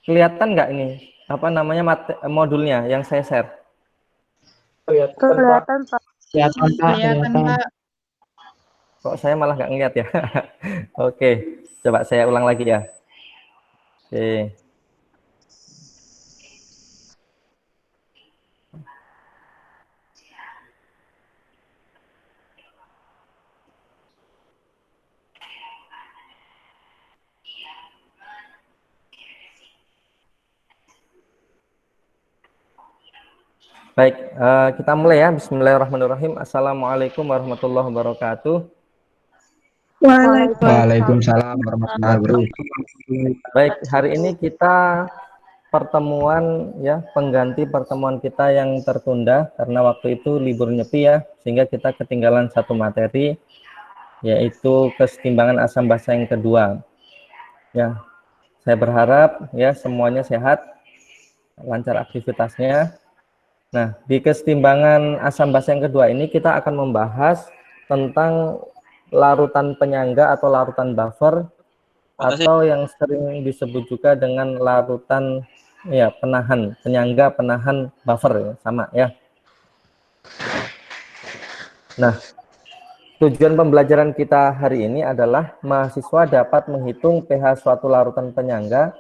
Kelihatan nggak ini apa namanya modulnya yang saya share? Kelihatan, Pak. Kelihatan, Pak. Kelihatan, Pak. Kok saya malah nggak ngeliat ya? Oke, coba saya ulang lagi ya. Oke. Baik, kita mulai ya. Bismillahirrahmanirrahim. Assalamualaikum warahmatullahi wabarakatuh. Waalaikumsalam warahmatullahi wabarakatuh. Baik, hari ini kita pertemuan ya, pengganti pertemuan kita yang tertunda karena waktu itu libur nyepi ya, sehingga kita ketinggalan satu materi, yaitu kesetimbangan asam basa yang kedua. Ya, saya berharap ya semuanya sehat, lancar aktivitasnya. Nah, di kesetimbangan asam basa yang kedua ini kita akan membahas tentang larutan penyangga atau larutan buffer atau yang sering disebut juga dengan larutan ya penahan, penyangga penahan buffer, sama ya. Nah, tujuan pembelajaran kita hari ini adalah mahasiswa dapat menghitung pH suatu larutan penyangga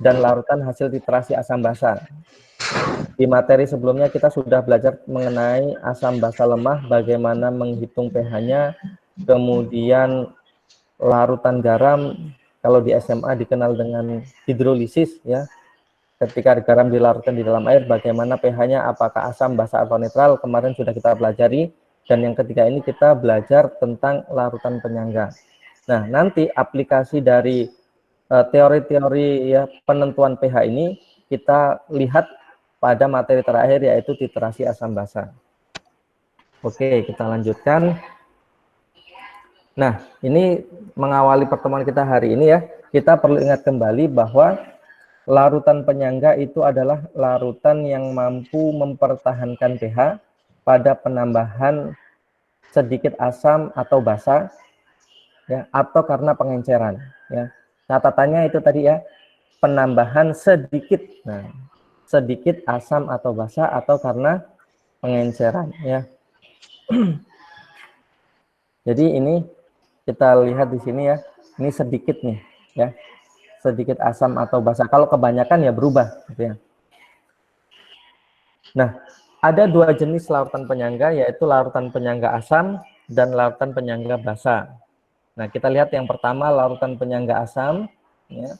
dan larutan hasil titrasi asam basa. Di materi sebelumnya kita sudah belajar mengenai asam basa lemah, bagaimana menghitung pH-nya, kemudian larutan garam, kalau di SMA dikenal dengan hidrolisis ya. Ketika garam dilarutkan di dalam air, bagaimana pH-nya, apakah asam, basa, atau netral, kemarin sudah kita pelajari. Dan yang ketiga ini kita belajar tentang larutan penyangga. Nah, nanti aplikasi dari teori-teori ya penentuan pH ini kita lihat pada materi terakhir, yaitu titrasi asam basa. Oke, kita lanjutkan. Nah, ini mengawali pertemuan kita hari ini ya, kita perlu ingat kembali bahwa larutan penyangga itu adalah larutan yang mampu mempertahankan pH pada penambahan sedikit asam atau basa ya, atau karena pengenceran ya. Catatannya itu tadi ya, penambahan sedikit. Nah, sedikit asam atau basa atau karena pengenceran ya. Jadi ini kita lihat di sini ya, ini sedikit nih ya, sedikit asam atau basa. Kalau kebanyakan ya berubah gitu ya. Nah, ada dua jenis larutan penyangga, yaitu larutan penyangga asam dan larutan penyangga basa. Nah, kita lihat yang pertama, larutan penyangga asam ya.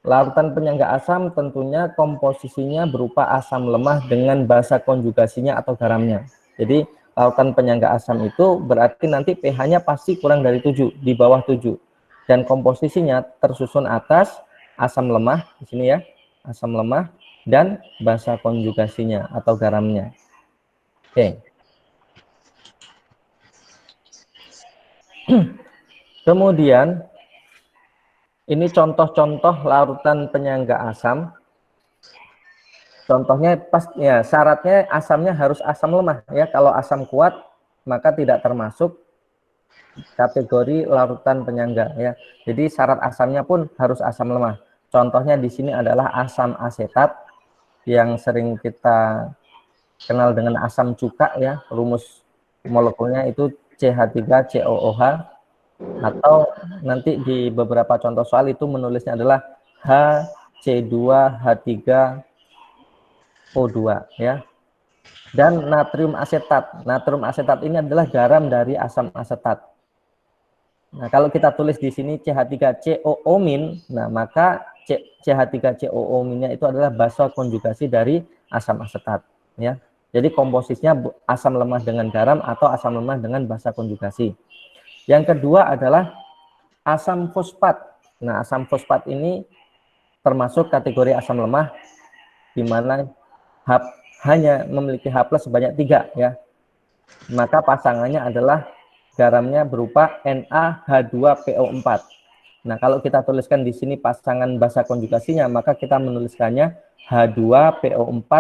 Larutan penyangga asam tentunya komposisinya berupa asam lemah dengan basa konjugasinya atau garamnya. Jadi larutan penyangga asam itu berarti nanti pH-nya pasti kurang dari 7, di bawah 7. Dan komposisinya tersusun atas asam lemah, di sini ya, asam lemah, dan basa konjugasinya atau garamnya. Oke. Kemudian ini contoh-contoh larutan penyangga asam. Contohnya pas ya, syaratnya asamnya harus asam lemah ya. Kalau asam kuat maka tidak termasuk kategori larutan penyangga ya. Jadi syarat asamnya pun harus asam lemah. Contohnya di sini adalah asam asetat yang sering kita kenal dengan asam cuka ya. Rumus molekulnya itu CH3COOH. Atau nanti di beberapa contoh soal itu menulisnya adalah HC2H3O2 ya. Dan natrium asetat. Natrium asetat ini adalah garam dari asam asetat. Nah, kalau kita tulis di sini CH3COO-, nah maka CH3COO-nya itu adalah basa konjugasi dari asam asetat ya. Jadi komposisinya asam lemah dengan garam atau asam lemah dengan basa konjugasi. Yang kedua adalah asam fosfat. Nah, asam fosfat ini termasuk kategori asam lemah, di mana hanya memiliki H+ sebanyak 3 ya. Maka pasangannya adalah garamnya berupa NaH2PO4. Nah, kalau kita tuliskan di sini pasangan basa konjugasinya, maka kita menuliskannya H2PO4-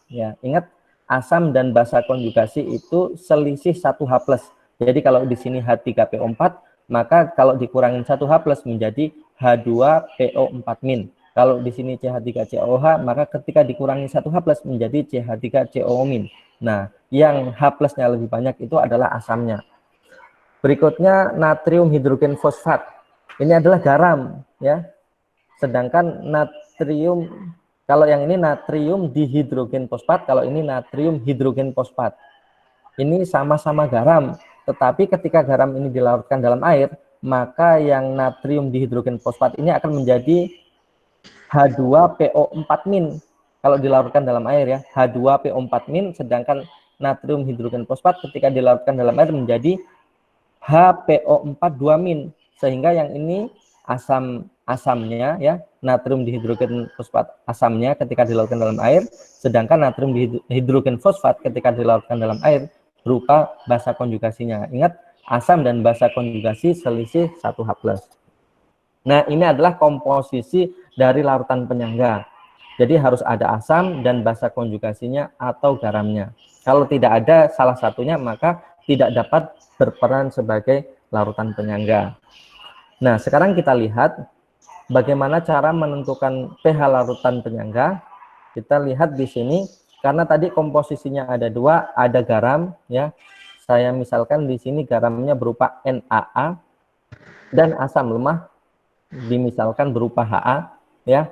ya. Ingat, asam dan basa konjugasi itu selisih 1 H+. Jadi kalau di sini H3PO4, maka kalau dikurangin 1 H+ menjadi H2PO4-. Kalau di sini CH3COOH, maka ketika dikurangi 1H+ menjadi CH3COO-. Nah, yang H+-nya lebih banyak itu adalah asamnya. Berikutnya natrium hidrogen fosfat. Ini adalah garam ya. Sedangkan natrium, kalau yang ini natrium dihidrogen fosfat, kalau ini natrium hidrogen fosfat. Ini sama-sama garam, tetapi ketika garam ini dilarutkan dalam air, maka yang natrium dihidrogen fosfat ini akan menjadi H2PO4- kalau dilarutkan dalam air ya, H2PO4-, sedangkan natrium hidrogen fosfat ketika dilarutkan dalam air menjadi HPO42-, sehingga yang ini asamnya ya, natrium dihidrogen fosfat asamnya ketika dilarutkan dalam air, sedangkan natrium dihidrogen fosfat ketika dilarutkan dalam air berupa basa konjugasinya. Ingat, asam dan basa konjugasi selisih 1H+. Nah, ini adalah komposisi dari larutan penyangga. Jadi harus ada asam dan basa konjugasinya atau garamnya. Kalau tidak ada salah satunya, maka tidak dapat berperan sebagai larutan penyangga. Nah, sekarang kita lihat bagaimana cara menentukan pH larutan penyangga. Kita lihat di sini, karena tadi komposisinya ada dua, ada garam ya. Saya misalkan di sini garamnya berupa NaA dan asam lemah dimisalkan berupa Ha ya.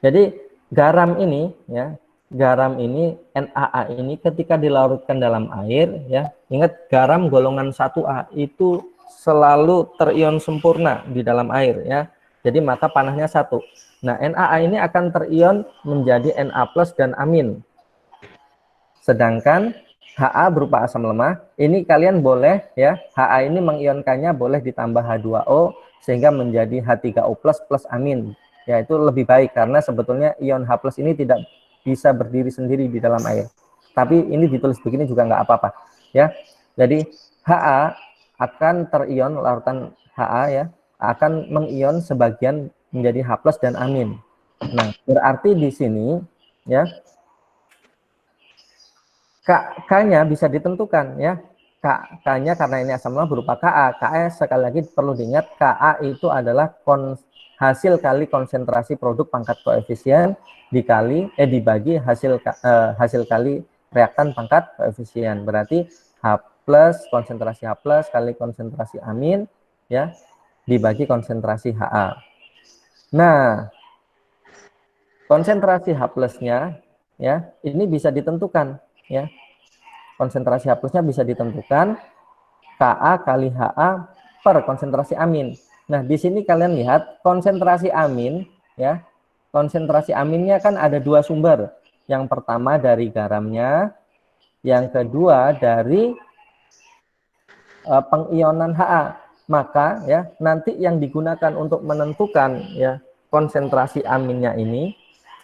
Jadi garam ini ya, garam ini NaA ini ketika dilarutkan dalam air ya, ingat garam golongan 1A itu selalu terion sempurna di dalam air ya. Jadi maka panahnya 1. Nah, NaA ini akan terion menjadi Na+ dan amin. Sedangkan Ha berupa asam lemah, ini kalian boleh ya, Ha ini mengionkannya boleh ditambah H2O sehingga menjadi H3O+ plus amin. Ya, itu lebih baik karena sebetulnya ion H+ ini tidak bisa berdiri sendiri di dalam air. Tapi ini ditulis begini juga nggak apa-apa ya. Jadi Ha akan terion, larutan Ha ya, akan mengion sebagian menjadi H+ dan amin. Nah, berarti di sini ya K-nya bisa ditentukan ya. K-nya karena ini asam lemah berupa Ka. Ka sekali lagi perlu diingat, Ka itu adalah hasil kali konsentrasi produk pangkat koefisien dibagi hasil kali reaktan pangkat koefisien. Berarti H+, konsentrasi H+ kali konsentrasi amin ya, dibagi konsentrasi Ha. Nah, konsentrasi H+-nya ya, ini bisa ditentukan ya. Konsentrasi H+-nya bisa ditentukan Ka kali Ha per konsentrasi amin. Nah, di sini kalian lihat konsentrasi amin ya. Konsentrasi aminnya kan ada dua sumber. Yang pertama dari garamnya, yang kedua dari pengionan Ha. Maka ya, nanti yang digunakan untuk menentukan ya konsentrasi aminnya ini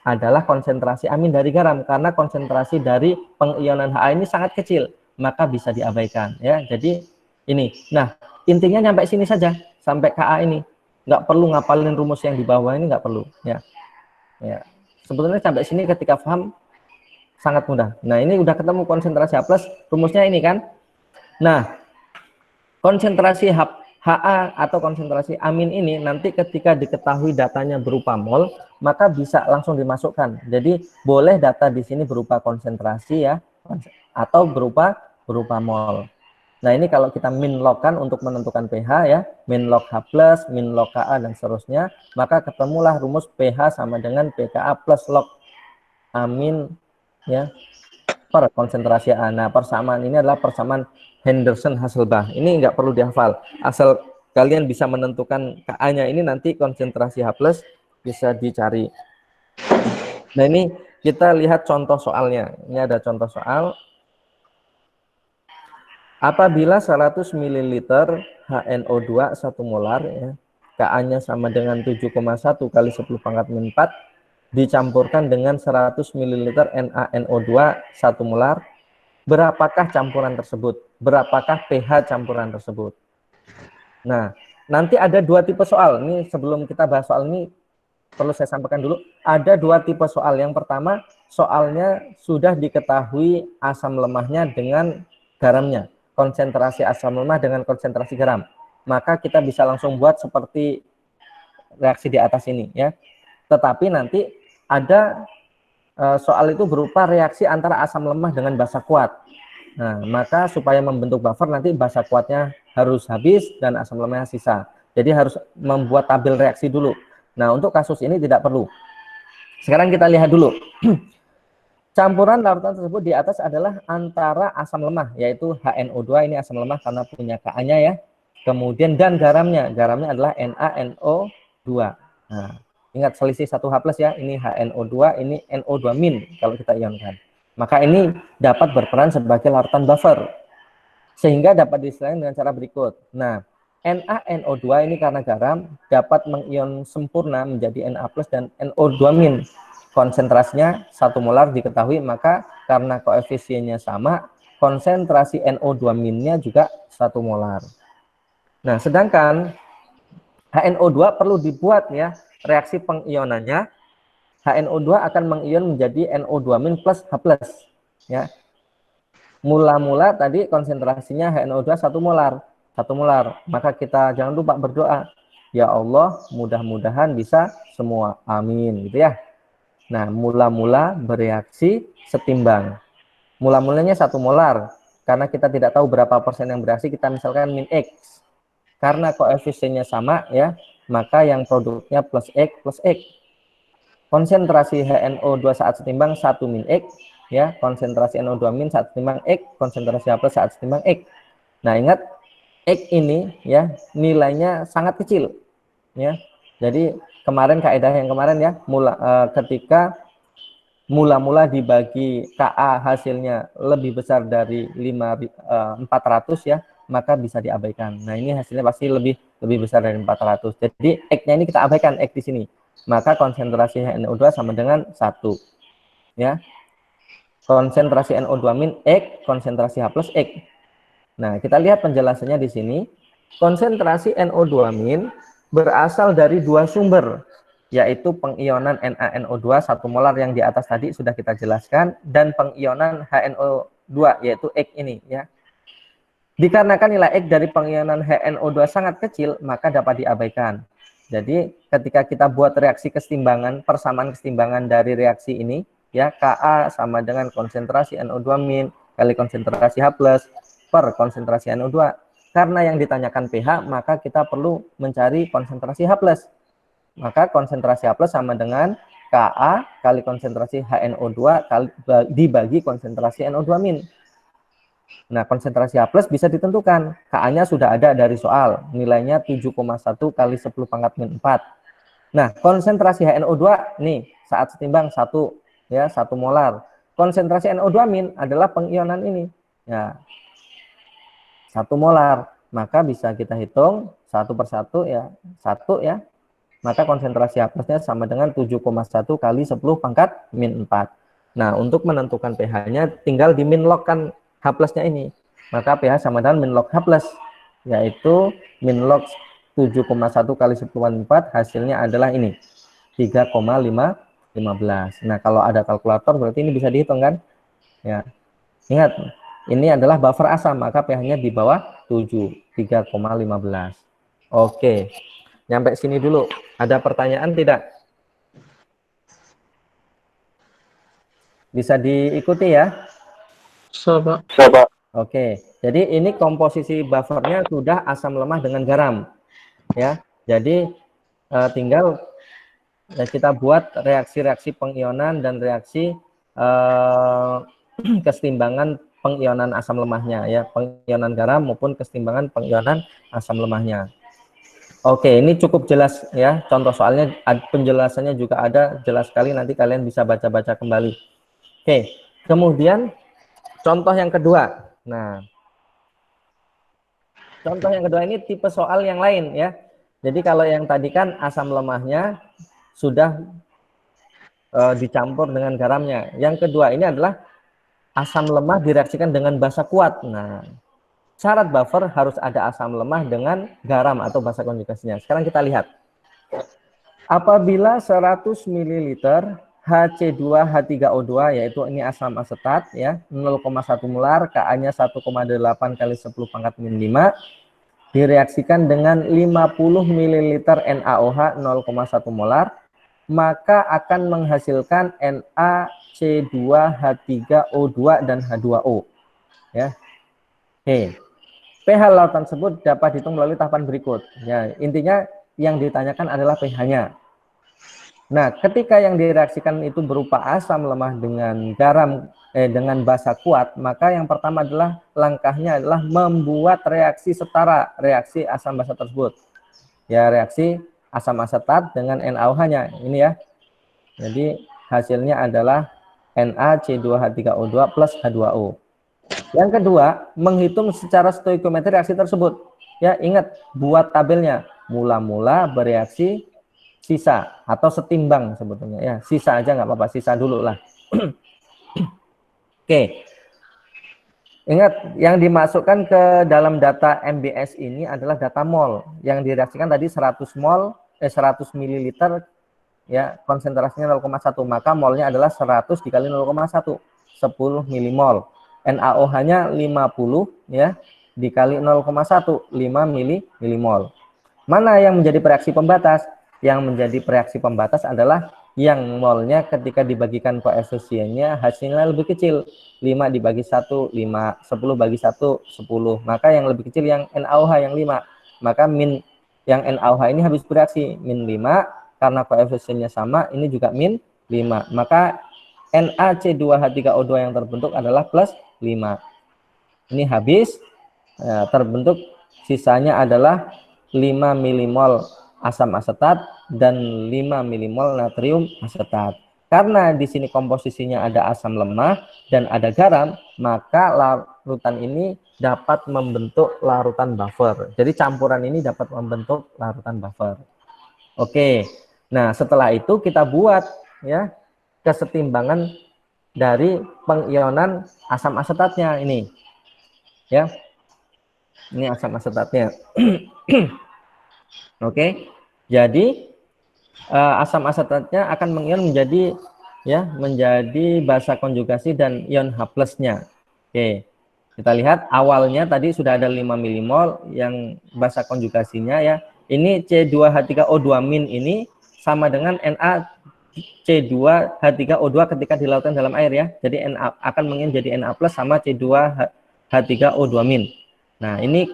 adalah konsentrasi amin dari garam, karena konsentrasi dari pengionan Ha ini sangat kecil, maka bisa diabaikan ya. Jadi ini, nah intinya nyampe sini saja, sampai Ka ini, nggak perlu ngapalin rumus yang di bawah ini, nggak perlu ya. Ya, sebetulnya sampai sini ketika paham sangat mudah. Nah, ini udah ketemu konsentrasi H+, rumusnya ini kan. Nah, konsentrasi Ha atau konsentrasi amin ini nanti ketika diketahui datanya berupa mol, maka bisa langsung dimasukkan. Jadi boleh data di sini berupa konsentrasi ya, atau berupa mol. Nah, ini kalau kita min-log-kan untuk menentukan pH ya, min-log H+, min-log Ka dan seterusnya, maka ketemulah rumus pH sama dengan pKa plus log amin ya per konsentrasi A. Nah, persamaan ini adalah persamaan Henderson-Hasselbalch. Ini nggak perlu dihafal. Asal kalian bisa menentukan Ka-nya ini, nanti konsentrasi H+ bisa dicari. Nah, ini kita lihat contoh soalnya. Ini ada contoh soal. Apabila 100 ml HNO2 1 molar ya, Ka-nya sama dengan 7,1 kali 10⁻⁴ dicampurkan dengan 100 ml NaNO2 1 molar, berapakah campuran tersebut? Berapakah pH campuran tersebut? Nah, nanti ada dua tipe soal. Ini sebelum kita bahas soal ini, perlu saya sampaikan dulu. Ada dua tipe soal. Yang pertama, soalnya sudah diketahui asam lemahnya dengan garamnya. Konsentrasi asam lemah dengan konsentrasi garam. Maka kita bisa langsung buat seperti reaksi di atas ini ya. Tetapi nanti ada soal itu berupa reaksi antara asam lemah dengan basa kuat. Nah, maka supaya membentuk buffer nanti basa kuatnya harus habis dan asam lemahnya sisa. Jadi harus membuat tabel reaksi dulu. Nah, untuk kasus ini tidak perlu. Sekarang kita lihat dulu. Campuran larutan tersebut di atas adalah antara asam lemah, yaitu HNO2, ini asam lemah karena punya Ka-nya ya. Kemudian dan garamnya adalah NaNO2. Nah, ingat selisih 1H+ ya, ini HNO2, ini NO2- kalau kita ionkan. Maka ini dapat berperan sebagai larutan buffer. Sehingga dapat diistilahkan dengan cara berikut. Nah, NaNO2 ini karena garam dapat mengion sempurna menjadi Na+ dan NO2-. Konsentrasinya 1 molar diketahui, maka karena koefisiennya sama, konsentrasi NO2-nya juga 1 molar. Nah, sedangkan HNO2 perlu dibuat ya reaksi pengionannya. HNO2 akan mengion menjadi NO2- plus H+. Ya. Mula-mula tadi konsentrasinya HNO2 1 molar. 1 molar. Maka kita jangan lupa berdoa. Ya Allah, mudah-mudahan bisa semua. Amin. Gitu ya. Nah, mula-mula bereaksi setimbang. Mula-mulanya 1 molar. Karena kita tidak tahu berapa persen yang bereaksi, kita misalkan min X. Karena koefisiennya sama ya, maka yang produknya plus X plus X. Konsentrasi HNO2 saat setimbang 1 min X ya, konsentrasi NO2- saat setimbang X, konsentrasi H+ saat setimbang X. Nah, ingat X ini ya nilainya sangat kecil ya. Jadi kemarin kaidah yang kemarin ya, ketika mula-mula dibagi Ka hasilnya lebih besar dari 400 ya, maka bisa diabaikan. Nah, ini hasilnya pasti lebih besar dari 400. Jadi X-nya ini kita abaikan, X di sini. Maka konsentrasi NO2 sama dengan 1 ya. Konsentrasi NO2- X, konsentrasi H+ X. Nah, kita lihat penjelasannya di sini. Konsentrasi NO2- berasal dari 2 sumber, yaitu pengionan NaNO2 1 molar yang di atas tadi sudah kita jelaskan, dan pengionan HNO2 yaitu X ini ya. Dikarenakan nilai X dari pengionan HNO2 sangat kecil, maka dapat diabaikan. Jadi ketika kita buat reaksi kesetimbangan, persamaan kesetimbangan dari reaksi ini ya, Ka sama dengan konsentrasi NO2- kali konsentrasi H+ per konsentrasi NO2. Karena yang ditanyakan pH, maka kita perlu mencari konsentrasi H+. Maka konsentrasi H+ sama dengan Ka kali konsentrasi HNO2 kali dibagi konsentrasi NO2-. Nah, konsentrasi H+ bisa ditentukan. Ka-nya sudah ada dari soal. Nilainya 7,1 kali 10⁻⁴. Nah, konsentrasi HNO2 nih saat setimbang 1 ya, 1 molar. Konsentrasi NO2- adalah pengionan ini. Ya. 1 molar. Maka bisa kita hitung 1 per 1 ya, 1 ya. Maka konsentrasi H+-nya sama dengan 7,1 kali 10⁻⁴. Nah, untuk menentukan pH-nya tinggal diminlogkan H+-nya ini. Maka pH sama dengan minlog H+, yaitu minlog 7,1 kali 10⁻⁴, hasilnya adalah ini, 3,515. Nah, kalau ada kalkulator berarti ini bisa dihitung kan? Ya. Ingat, ini adalah buffer asam, maka pH-nya di bawah 7, 3,15. Oke. Nyampe sini dulu. Ada pertanyaan tidak? Bisa diikuti ya? Pak. Oke. Jadi ini komposisi buffernya sudah asam lemah dengan garam. Ya. Jadi tinggal kita buat reaksi-reaksi pengionan dan reaksi kesetimbangan pengionan asam lemahnya ya, pengionan garam maupun kesetimbangan pengionan asam lemahnya. Oke, ini cukup jelas ya. Contoh soalnya penjelasannya juga ada jelas sekali, nanti kalian bisa baca-baca kembali. Oke, kemudian contoh yang kedua. Nah, contoh yang kedua ini tipe soal yang lain ya. Jadi kalau yang tadi kan asam lemahnya sudah dicampur dengan garamnya. Yang kedua ini adalah asam lemah direaksikan dengan basa kuat. Nah, syarat buffer harus ada asam lemah dengan garam atau basa konjugasinya. Sekarang kita lihat. Apabila 100 ml HC2H3O2, yaitu ini asam asetat ya, 0,1 molar, Ka-nya 1,8 kali 10⁻⁵, direaksikan dengan 50 ml NaOH 0,1 molar, maka akan menghasilkan NaC2H3O2 dan H2O. Ya. Oke. pH laut tersebut dapat dihitung melalui tahapan berikut. Ya, intinya yang ditanyakan adalah pH-nya. Nah, ketika yang direaksikan itu berupa asam lemah dengan garam dengan basa kuat, maka yang pertama adalah langkahnya adalah membuat reaksi setara reaksi asam basa tersebut. Ya, reaksi asam asetat dengan NaOH-nya ini ya. Jadi hasilnya adalah NaC2H3O2 plus H2O. Yang kedua, menghitung secara stoikiometri reaksi tersebut. Ya, ingat buat tabelnya. Mula-mula bereaksi sisa atau setimbang sebetulnya ya. Sisa aja nggak apa-apa, sisa dulu lah. Oke. Ingat, yang dimasukkan ke dalam data MBS ini adalah data mol. Yang direaksikan tadi 100 mol 100 ml ya, konsentrasinya 0,1, maka molnya adalah 100 dikali 0,1, 10 milimol. NaOH-nya 50 ya, dikali 0,1, 5 milimol. Mana yang menjadi reaksi pembatas? Yang menjadi reaksi pembatas adalah yang molnya ketika dibagikan koefisiennya hasilnya lebih kecil. 5 dibagi 1, 5, 10 bagi 1, 10. Maka yang lebih kecil yang NaOH yang 5. Maka min yang NaOH ini habis bereaksi min 5 karena koefisiennya sama, ini juga min 5. Maka NaC2H3O2 yang terbentuk adalah plus 5. Ini habis terbentuk, sisanya adalah 5 milimol asam asetat dan 5 milimol natrium asetat. Karena di sini komposisinya ada asam lemah dan ada garam, maka larutan ini dapat membentuk larutan buffer. Jadi campuran ini dapat membentuk larutan buffer. Oke. Nah, setelah itu kita buat ya kesetimbangan dari pengionan asam asetatnya ini. Ya. Ini asam asetatnya. Oke. Jadi asam asetatnya akan mengion menjadi ya, menjadi basa konjugasi dan ion H+-nya. Oke. Kita lihat awalnya tadi sudah ada 5 milimol yang basa konjugasinya ya. Ini C2H3O2- ini sama dengan NaC2H3O2 ketika dilautkan dalam air ya. Jadi Na akan mengion jadi Na+ sama C2H3O2-. Nah, ini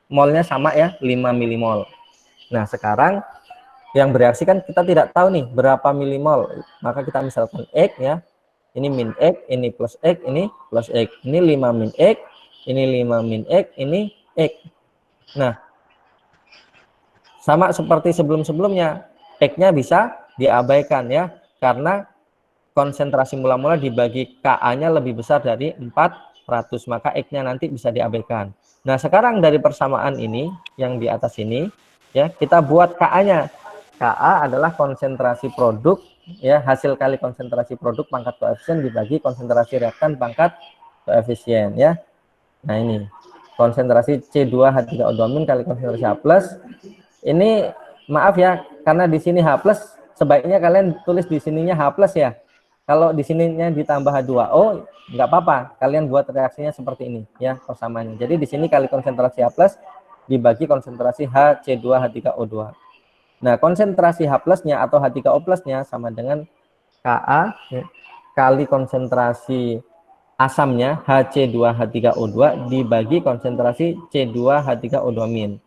molnya sama ya, 5 milimol. Nah, sekarang yang bereaksi kan kita tidak tahu nih berapa milimol. Maka kita misalkan X ya. Ini min X, ini plus X, ini plus X. Ini 5 min X, ini 5 min X, ini X. Nah, sama seperti sebelum-sebelumnya, X-nya bisa diabaikan ya. Karena konsentrasi mula-mula dibagi Ka-nya lebih besar dari 400. Maka X-nya nanti bisa diabaikan. Nah, sekarang dari persamaan ini, yang di atas ini, ya kita buat Ka-nya. Ka adalah konsentrasi produk ya, hasil kali konsentrasi produk pangkat koefisien dibagi konsentrasi reaktan pangkat koefisien ya. Nah, ini konsentrasi C2H3O2- kali konsentrasi H+. Ini maaf ya, karena di sini H+, sebaiknya kalian tulis di sininya H+ ya. Kalau di sininya ditambah H2O nggak apa-apa, kalian buat reaksinya seperti ini ya persamaannya. Jadi di sini kali konsentrasi H+ dibagi konsentrasi HC2H3O2. Nah, konsentrasi H+-nya atau H3O+-nya sama dengan Ka ya, kali konsentrasi asamnya HC2H3O2 dibagi konsentrasi C2H3O2-.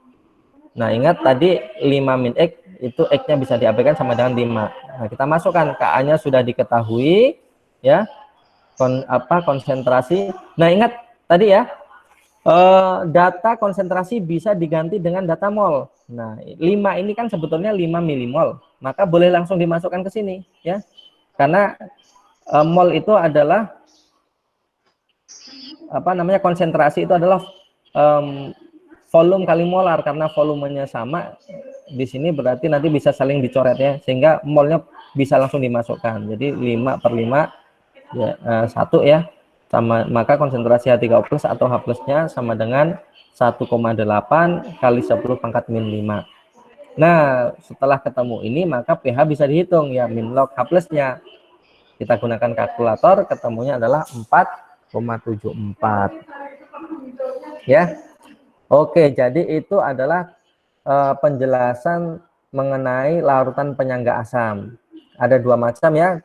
Nah, ingat tadi 5 min X itu X-nya bisa diabaikan sama dengan 5. Nah, kita masukkan Ka-nya sudah diketahui ya. Konsentrasi. Nah, ingat tadi ya, data konsentrasi bisa diganti dengan data mol. Nah, 5 ini kan sebetulnya 5 milimol, maka boleh langsung dimasukkan ke sini ya. Karena mol itu adalah konsentrasi itu adalah volume kali molar, karena volumenya sama. Di sini berarti nanti bisa saling dicoret ya, sehingga molnya bisa langsung dimasukkan. Jadi 5 per 5 ya, 1 ya. Sama, maka konsentrasi H3O+ atau H+-nya sama dengan 1,8 kali 10 pangkat min 5. Nah, setelah ketemu ini maka pH bisa dihitung ya, min log H+-nya. Kita gunakan kalkulator, ketemunya adalah 4,74. Ya. Oke, jadi itu adalah penjelasan mengenai larutan penyangga asam. ada dua macam ya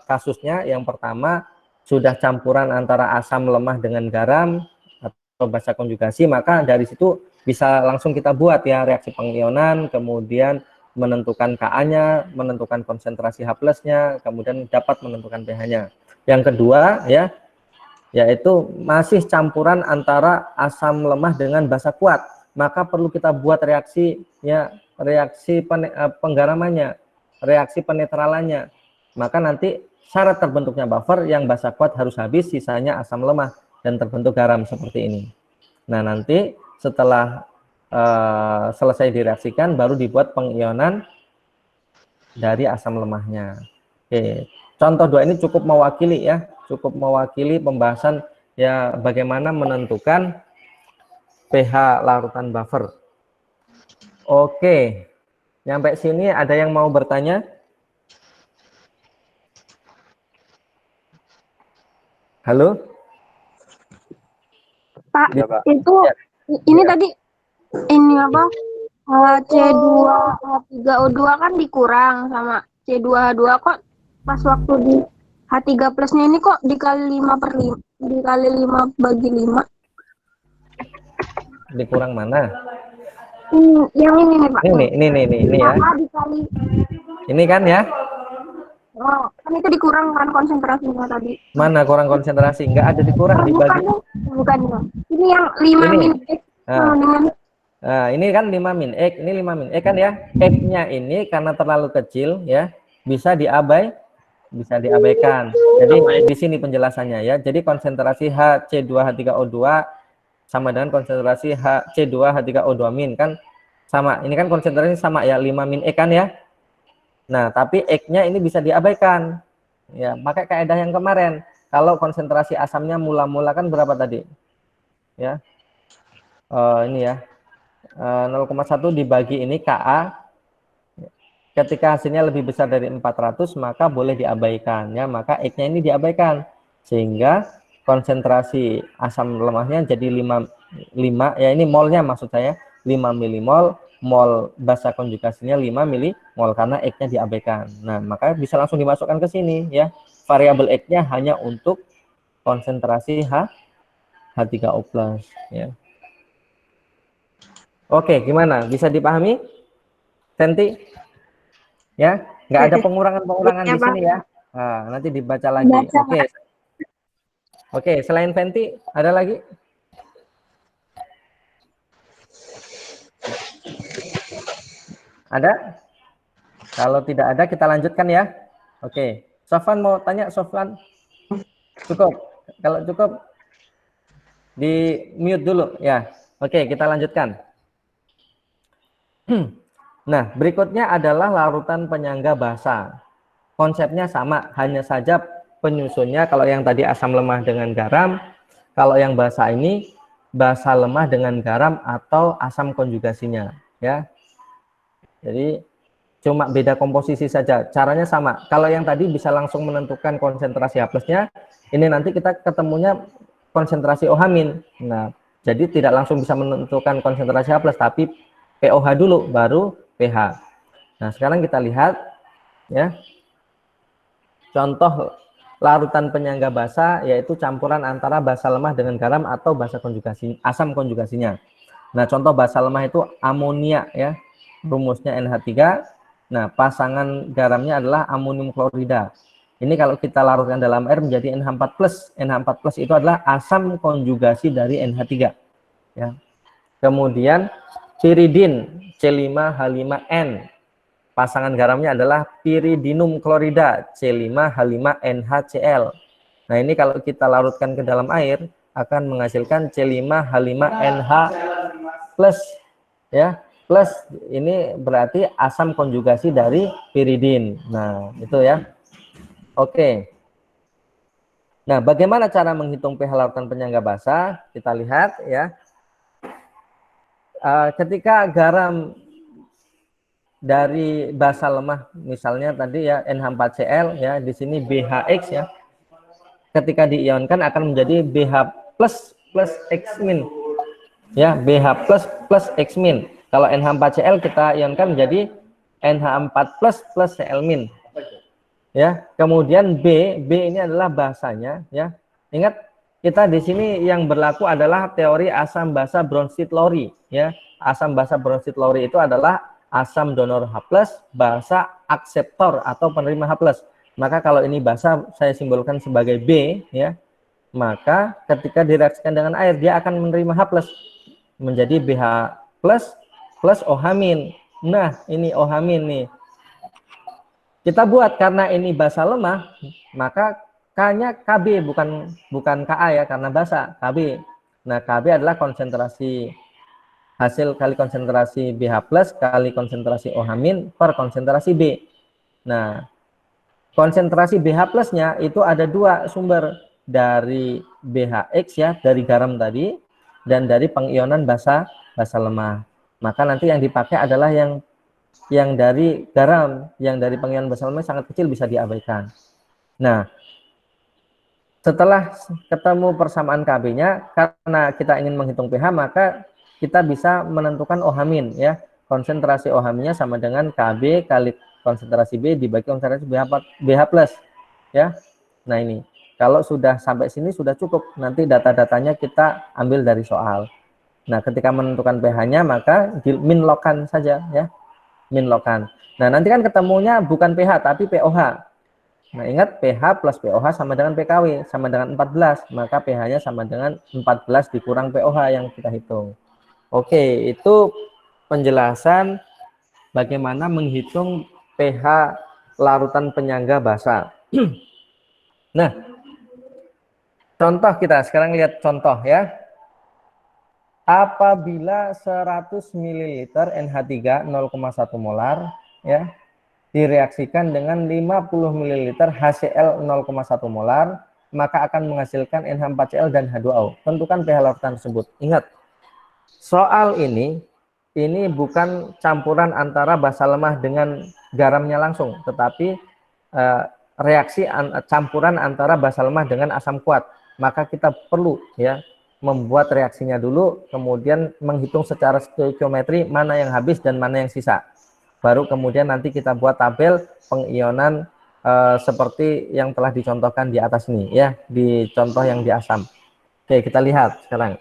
kasusnya. Yang pertama sudah campuran antara asam lemah dengan garam atau basa konjugasi, maka dari situ bisa langsung kita buat ya reaksi pengionan, kemudian menentukan Ka-nya, menentukan konsentrasi H+-nya, kemudian dapat menentukan pH-nya. Yang kedua ya, yaitu masih campuran antara asam lemah dengan basa kuat, maka perlu kita buat reaksi ya, reaksi penggaramannya, reaksi penetralannya. Maka nanti syarat terbentuknya buffer yang basa kuat harus habis, sisanya asam lemah dan terbentuk garam seperti ini. Nah, nanti setelah selesai direaksikan baru dibuat pengionan dari asam lemahnya. Oke, contoh 2 ini cukup mewakili ya, cukup mewakili pembahasan ya bagaimana menentukan pH larutan buffer. Oke, nyampe sini ada yang mau bertanya? Halo? Pak, Ya, Pak. itu Ya. ini Ya. tadi ini apa? C2H3O2 kan dikurang sama C2H2 kok pas waktu di H3 plusnya ini kok dikali 5/5 dikali 5/5. Dikurang mana? Yang ini nih Pak. Ini ya. Dikali. Ini kan ya? Oh, kan itu dikurang kan konsentrasinya tadi. Mana kurang konsentrasi? Enggak ada dikurang, dibagi. Bukan. Ini yang 5 Ini. min X dengan Nah, ini kan 5 min X, ini 5 min X kan ya. X-nya ini karena terlalu kecil ya, bisa diabaikan. Jadi di sini penjelasannya ya. Jadi konsentrasi HC2H3O2 sama dengan konsentrasi C2H3O2 min kan sama. Ini kan konsentrasi sama ya, 5 min X kan ya. Nah, tapi X-nya ini bisa diabaikan. Ya, pakai kaidah yang kemarin. Kalau konsentrasi asamnya mula-mula kan berapa tadi? Ya. Ini ya. 0,1 dibagi ini Ka, ketika hasilnya lebih besar dari 400 maka boleh diabaikan ya, maka X-nya ini diabaikan sehingga konsentrasi asam lemahnya jadi 5 ya, ini molnya maksud saya 5 milimol, mol basa konjugasinya 5 milimol karena X-nya diabaikan. Nah, maka bisa langsung dimasukkan ke sini ya. Variabel X-nya hanya untuk konsentrasi H3O+ ya. Oke, gimana? Bisa dipahami? Fenty? Ya, nggak ada pengurangan-pengurangan di sini ya. Nah, nanti dibaca lagi. Oke. Oke, selain Fenty, ada lagi? Ada? Kalau tidak ada, kita lanjutkan ya. Oke. Sofwan mau tanya, Sofwan? Cukup? Kalau cukup, di mute dulu ya. Oke, kita lanjutkan. Nah, berikutnya adalah larutan penyangga basa. Konsepnya sama, hanya saja penyusunnya kalau yang tadi asam lemah dengan garam, kalau yang basa ini basa lemah dengan garam atau asam konjugasinya, ya. Jadi cuma beda komposisi saja, caranya sama. Kalau yang tadi bisa langsung menentukan konsentrasi H+-nya, ini nanti kita ketemunya konsentrasi OH-. Nah, jadi tidak langsung bisa menentukan konsentrasi H+, tapi POH dulu, baru pH. Nah, sekarang kita lihat ya. Contoh larutan penyangga basa yaitu campuran antara basa lemah dengan garam atau basa konjugasi, asam konjugasinya. Nah, contoh basa lemah itu amonia ya. Rumusnya NH3. Nah, pasangan garamnya adalah amonium klorida. Ini kalau kita larutkan dalam air menjadi NH4+. NH4+ itu adalah asam konjugasi dari NH3 ya. Kemudian piridin C5H5N. Pasangan garamnya adalah piridinum klorida C5H5NHCl. Nah, ini kalau kita larutkan ke dalam air akan menghasilkan C5H5NH plus ya. Plus ini berarti asam konjugasi dari piridin. Nah, itu ya. Oke. Nah, bagaimana cara menghitung pH larutan penyangga basa? Kita lihat ya. Ketika garam dari basa lemah misalnya tadi ya NH4Cl ya, di sini BHX ya. Ketika diionkan akan menjadi BH plus X min. Ya, BH plus X min. Kalau NH4Cl kita ionkan menjadi NH4 plus Cl min. ya. Kemudian B ini adalah basanya, ya. Ingat, kita di sini yang berlaku adalah teori asam basa Bronsted-Lowry, ya. Asam basa Bronsted-Lowry itu adalah asam donor H+, basa akseptor atau penerima H+. Maka kalau ini basa saya simbolkan sebagai B, ya. Maka ketika direaksikan dengan air dia akan menerima H+, menjadi BH+ plus OH-. Nah, ini OH- nih. Kita buat karena ini basa lemah, maka K-nya KB bukan Ka ya, karena basa KB. Nah, KB adalah konsentrasi hasil kali konsentrasi BH+ kali konsentrasi OH- per konsentrasi B. Nah, konsentrasi BH+-nya itu ada dua sumber, dari BHX ya, dari garam tadi, dan dari pengionan basa lemah. Maka nanti yang dipakai adalah yang dari garam, yang dari pengionan basa lemah sangat kecil, bisa diabaikan. Nah, setelah ketemu persamaan KB-nya, karena kita ingin menghitung pH, maka kita bisa menentukan OH- ya. Konsentrasi OH-nya sama dengan KB kali konsentrasi B dibagi konsentrasi BH+, ya. Nah, ini kalau sudah sampai sini sudah cukup. Nanti data-datanya kita ambil dari soal. Nah, ketika menentukan pH-nya maka minlogkan saja, ya. Minlogkan. Nah, nanti kan ketemunya bukan pH tapi pOH. Nah, ingat pH plus pOH sama dengan pKw, sama dengan 14. Maka pH-nya sama dengan 14 dikurang pOH yang kita hitung. Oke, itu penjelasan bagaimana menghitung pH larutan penyangga basa. Nah, contoh kita sekarang lihat contoh ya. Apabila 100 ml NH3 0,1 molar ya direaksikan dengan 50 ml HCl 0,1 molar, maka akan menghasilkan NH4Cl dan H2O. Tentukan pH larutan tersebut. Ingat, soal ini bukan campuran antara basa lemah dengan garamnya langsung, tetapi reaksi campuran antara basa lemah dengan asam kuat. Maka kita perlu ya membuat reaksinya dulu, kemudian menghitung secara stoikiometri mana yang habis dan mana yang sisa. Baru kemudian nanti kita buat tabel pengionan seperti yang telah dicontohkan di atas ini ya, di contoh yang di asam. Oke, kita lihat sekarang.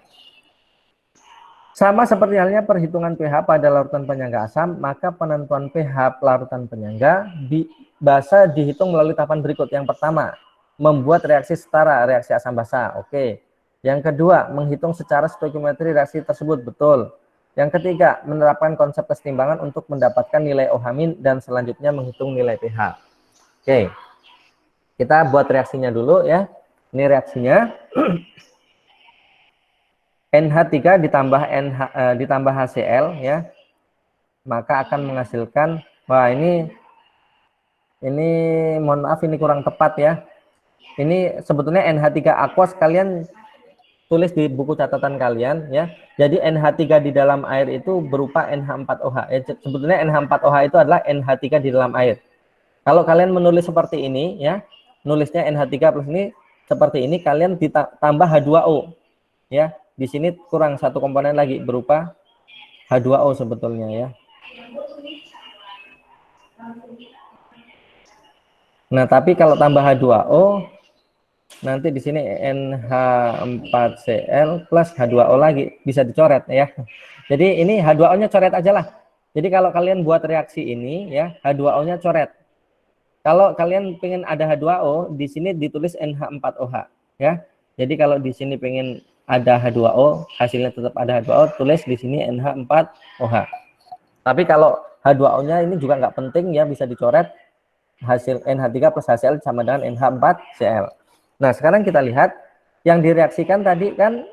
Sama seperti halnya perhitungan pH pada larutan penyangga asam, maka penentuan pH larutan penyangga di basa dihitung melalui tahapan berikut. Yang pertama, membuat reaksi setara, reaksi asam basa. Oke. Yang kedua, menghitung secara stoikiometri reaksi tersebut. Betul. Yang ketiga, menerapkan konsep kesetimbangan untuk mendapatkan nilai OH- dan selanjutnya menghitung nilai pH. Oke. Kita buat reaksinya dulu ya. Ini reaksinya. NH3 ditambah HCl ya, maka akan menghasilkan, wah ini mohon maaf ini kurang tepat ya. Ini sebetulnya NH3 aqueous, kalian tulis di buku catatan kalian ya. Jadi NH3 di dalam air itu berupa NH4OH. Sebetulnya NH4OH itu adalah NH3 di dalam air. Kalau kalian menulis seperti ini ya, nulisnya NH3 plus ini seperti ini, kalian ditambah H2O ya. Di sini kurang satu komponen lagi berupa H2O sebetulnya ya. Nah, tapi kalau tambah H2O nanti di sini NH4Cl plus H2O lagi, bisa dicoret ya. Jadi ini H2O-nya coret aja lah. Jadi kalau kalian buat reaksi ini ya, H2O-nya coret. Kalau kalian pengen ada H2O, di sini ditulis NH4OH ya. Jadi kalau di sini pengen ada H2O, hasilnya tetap ada H2O, tulis di sini NH4OH. Tapi kalau H2O-nya ini juga nggak penting ya, bisa dicoret. Hasil NH3 plus HCl sama dengan NH4Cl. Nah, sekarang kita lihat yang direaksikan tadi kan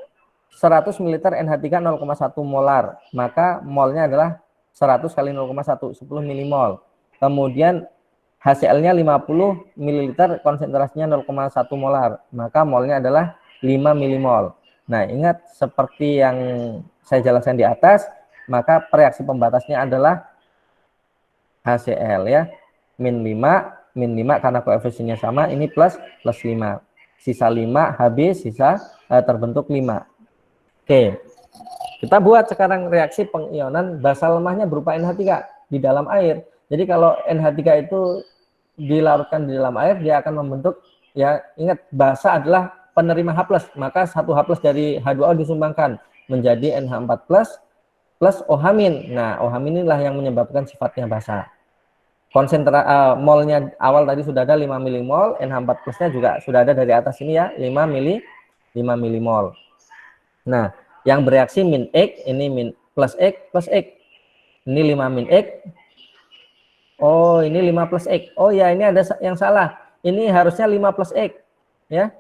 100 ml NH3 0,1 molar, maka molnya adalah 100 kali 0,1, 10 milimol. Kemudian HCl-nya 50 ml, konsentrasinya 0,1 molar, maka molnya adalah 5 milimol. Nah, ingat seperti yang saya jelaskan di atas, maka reaksi pembatasnya adalah HCl ya, min 5 karena koefisiennya sama, ini plus 5. Sisa 5 habis, sisa terbentuk 5. Oke. Kita buat sekarang reaksi pengionan basa lemahnya berupa NH3 di dalam air. Jadi kalau NH3 itu dilarutkan di dalam air, dia akan membentuk, ya ingat basa adalah penerima H+, maka 1 H+ dari H2O disumbangkan menjadi NH4+ plus OH-. Nah, OH- inilah yang menyebabkan sifatnya basa. Molnya awal tadi sudah ada 5 milimol, NH4+-nya juga sudah ada dari atas ini ya, 5 milimol. Nah, yang bereaksi min X, ini min plus X plus X. Ini 5 min X. Oh, ini 5 plus X. Oh ya, ini ada yang salah. Ini harusnya 5 plus X. Ya.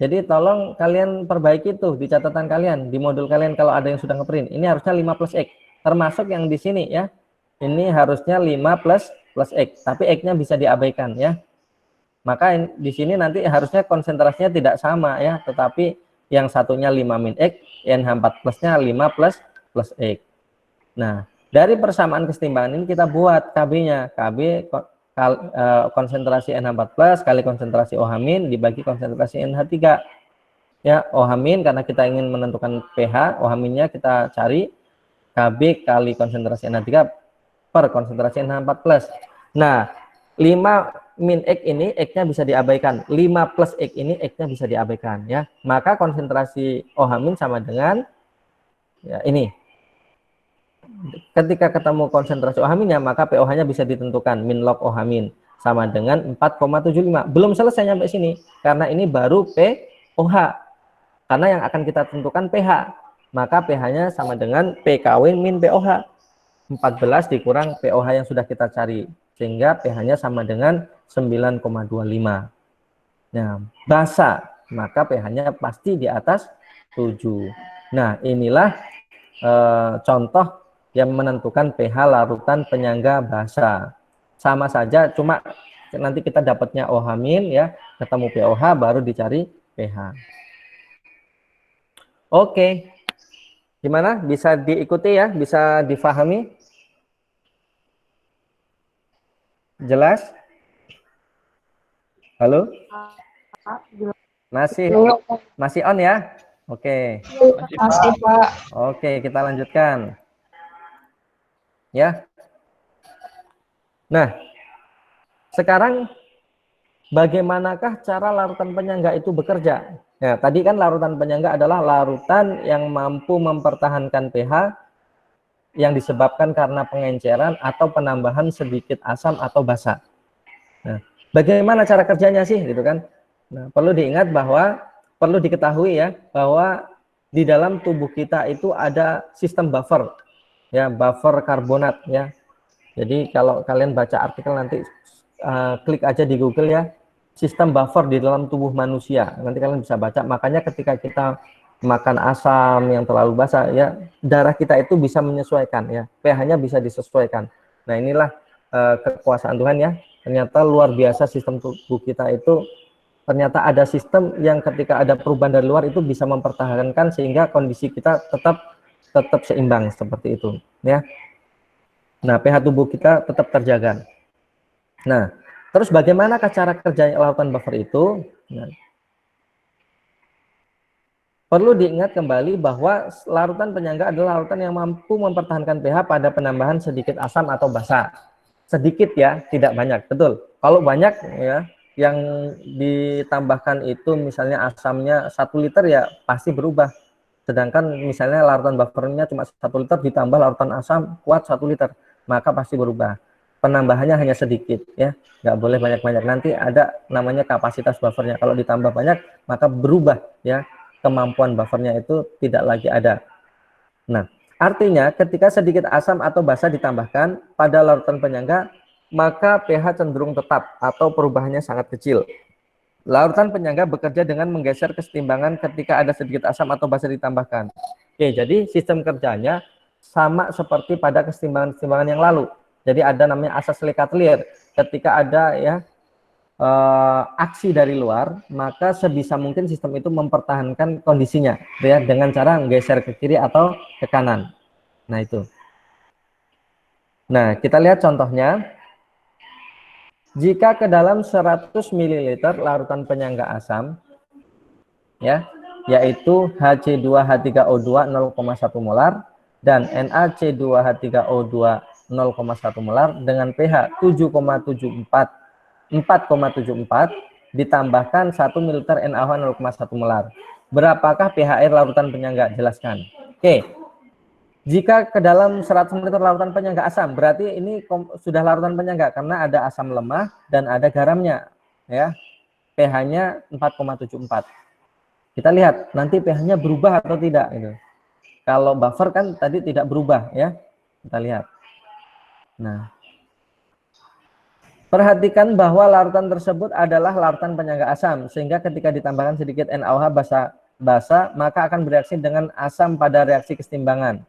Jadi tolong kalian perbaiki tuh di catatan kalian, di modul kalian kalau ada yang sudah ngeprint. Ini harusnya 5 plus X. Termasuk yang di sini ya. Ini harusnya 5 plus X. Tapi X-nya bisa diabaikan ya. Maka di sini nanti harusnya konsentrasinya tidak sama ya. Tetapi yang satunya 5 min X, NH4+-nya 5 plus X. Nah, dari persamaan kesetimbangan ini kita buat KB-nya. KB konsentrasi NH4+ kali konsentrasi OH- dibagi konsentrasi NH3. Ya, OH- karena kita ingin menentukan pH, OH-nya kita cari KB kali konsentrasi NH3 per konsentrasi NH4+. Nah, 5 min X ini X-nya bisa diabaikan. 5 plus X ini X-nya bisa diabaikan ya. Maka konsentrasi OH- sama dengan ya ini. Ketika ketemu konsentrasi OH-nya, maka pOH-nya bisa ditentukan min log OH- sama dengan 4,75. Belum selesai sampai sini karena ini baru pOH. Karena yang akan kita tentukan pH. Maka pH-nya sama dengan PKW min pOH. 14 dikurang pOH yang sudah kita cari sehingga pH-nya sama dengan 9,25. Nah, basa, maka pH-nya pasti di atas 7. Nah, inilah contoh yang menentukan pH larutan penyangga basa. Sama saja, cuma nanti kita dapatnya OH- ya, ketemu pOH baru dicari pH. Oke. Gimana? Bisa diikuti ya? Bisa difahami? Jelas? Halo? Masih on ya? Oke. Masih, Pak. Oke, kita lanjutkan. Ya. Nah, sekarang bagaimanakah cara larutan penyangga itu bekerja? Nah, tadi kan larutan penyangga adalah larutan yang mampu mempertahankan pH yang disebabkan karena pengenceran atau penambahan sedikit asam atau basa. Nah, bagaimana cara kerjanya sih gitu kan? Nah, perlu diingat bahwa perlu diketahui ya bahwa di dalam tubuh kita itu ada sistem buffer ya, buffer karbonat ya. Jadi kalau kalian baca artikel nanti klik aja di Google ya, sistem buffer di dalam tubuh manusia. Nanti kalian bisa baca. Makanya ketika kita makan asam yang terlalu basa ya, darah kita itu bisa menyesuaikan ya, pH-nya bisa disesuaikan. Nah, inilah kekuasaan Tuhan ya. Ternyata luar biasa sistem tubuh kita itu. Ternyata ada sistem yang ketika ada perubahan dari luar itu bisa mempertahankan sehingga kondisi kita tetap seimbang seperti itu ya. Nah, pH tubuh kita tetap terjaga. Nah, terus bagaimana cara kerja larutan buffer itu? Nah, perlu diingat kembali bahwa larutan penyangga adalah larutan yang mampu mempertahankan pH pada penambahan sedikit asam atau basa. Sedikit ya, tidak banyak. Betul. Kalau banyak ya, yang ditambahkan itu misalnya asamnya 1 liter ya pasti berubah. Sedangkan misalnya larutan buffernya cuma 1 liter ditambah larutan asam kuat 1 liter, maka pasti berubah. Penambahannya hanya sedikit ya, nggak boleh banyak-banyak. Nanti ada namanya kapasitas buffernya. Kalau ditambah banyak maka berubah ya, kemampuan buffernya itu tidak lagi ada. Nah, artinya ketika sedikit asam atau basa ditambahkan pada larutan penyangga, maka pH cenderung tetap atau perubahannya sangat kecil. Larutan penyangga bekerja dengan menggeser kesetimbangan ketika ada sedikit asam atau basa ditambahkan. Oke, jadi sistem kerjanya sama seperti pada kesetimbangan-kesetimbangan yang lalu. Jadi ada namanya asas Lekatelier. Ketika ada ya aksi dari luar, maka sebisa mungkin sistem itu mempertahankan kondisinya ya dengan cara menggeser ke kiri atau ke kanan. Nah, itu. Nah, kita lihat contohnya. Jika ke dalam 100 ml larutan penyangga asam ya, yaitu HC2H3O2 0,1 molar dan NaC2H3O2 0,1 molar dengan pH 7,74 4,74 ditambahkan 1 ml NaOH 0,1 molar. Berapakah pH air larutan penyangga? Jelaskan. Oke. Jika ke dalam 100 ml larutan penyangga asam, berarti ini sudah larutan penyangga karena ada asam lemah dan ada garamnya, ya. pH-nya 4,74. Kita lihat nanti pH-nya berubah atau tidak gitu. Kalau buffer kan tadi tidak berubah, ya. Kita lihat. Nah, perhatikan bahwa larutan tersebut adalah larutan penyangga asam, sehingga ketika ditambahkan sedikit NaOH basa, maka akan bereaksi dengan asam pada reaksi kesetimbangan,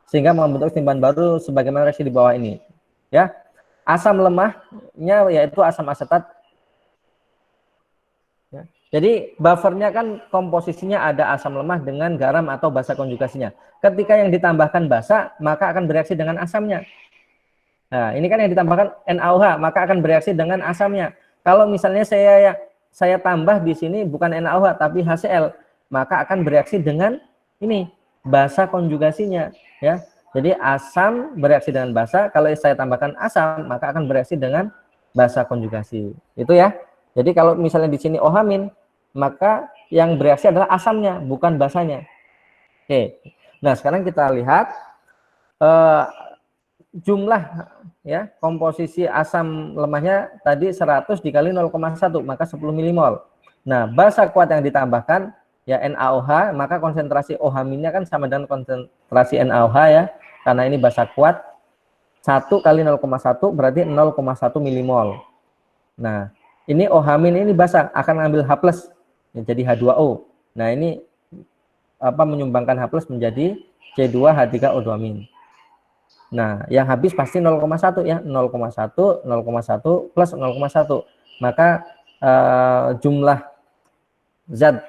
sehingga membentuk kesetimbangan baru sebagaimana reaksi di bawah ini. Ya, asam lemahnya yaitu asam asetat. Ya. Jadi buffernya kan komposisinya ada asam lemah dengan garam atau basa konjugasinya. Ketika yang ditambahkan basa, maka akan bereaksi dengan asamnya. Nah, ini kan yang ditambahkan NaOH, maka akan bereaksi dengan asamnya. Kalau misalnya saya tambah di sini bukan NaOH tapi HCl, maka akan bereaksi dengan ini basa konjugasinya, ya. Jadi asam bereaksi dengan basa, kalau saya tambahkan asam, maka akan bereaksi dengan basa konjugasi. Itu ya. Jadi kalau misalnya di sini OH-, maka yang bereaksi adalah asamnya, bukan basanya. Oke. Nah, sekarang kita lihat jumlah, ya, komposisi asam lemahnya tadi 100 dikali 0,1 maka 10 milimol. Nah, basa kuat yang ditambahkan ya NaOH, maka konsentrasi OH-nya kan sama dengan konsentrasi NaOH, ya, karena ini basa kuat. 1 kali 0,1 berarti 0,1 milimol. Nah, ini OH- ini basa, akan ambil H+, ya, jadi H2O. Nah, ini menyumbangkan H+ menjadi C2H3O2-. Nah, yang habis pasti 0,1 ya, 0,1, 0,1 plus 0,1. Maka jumlah zat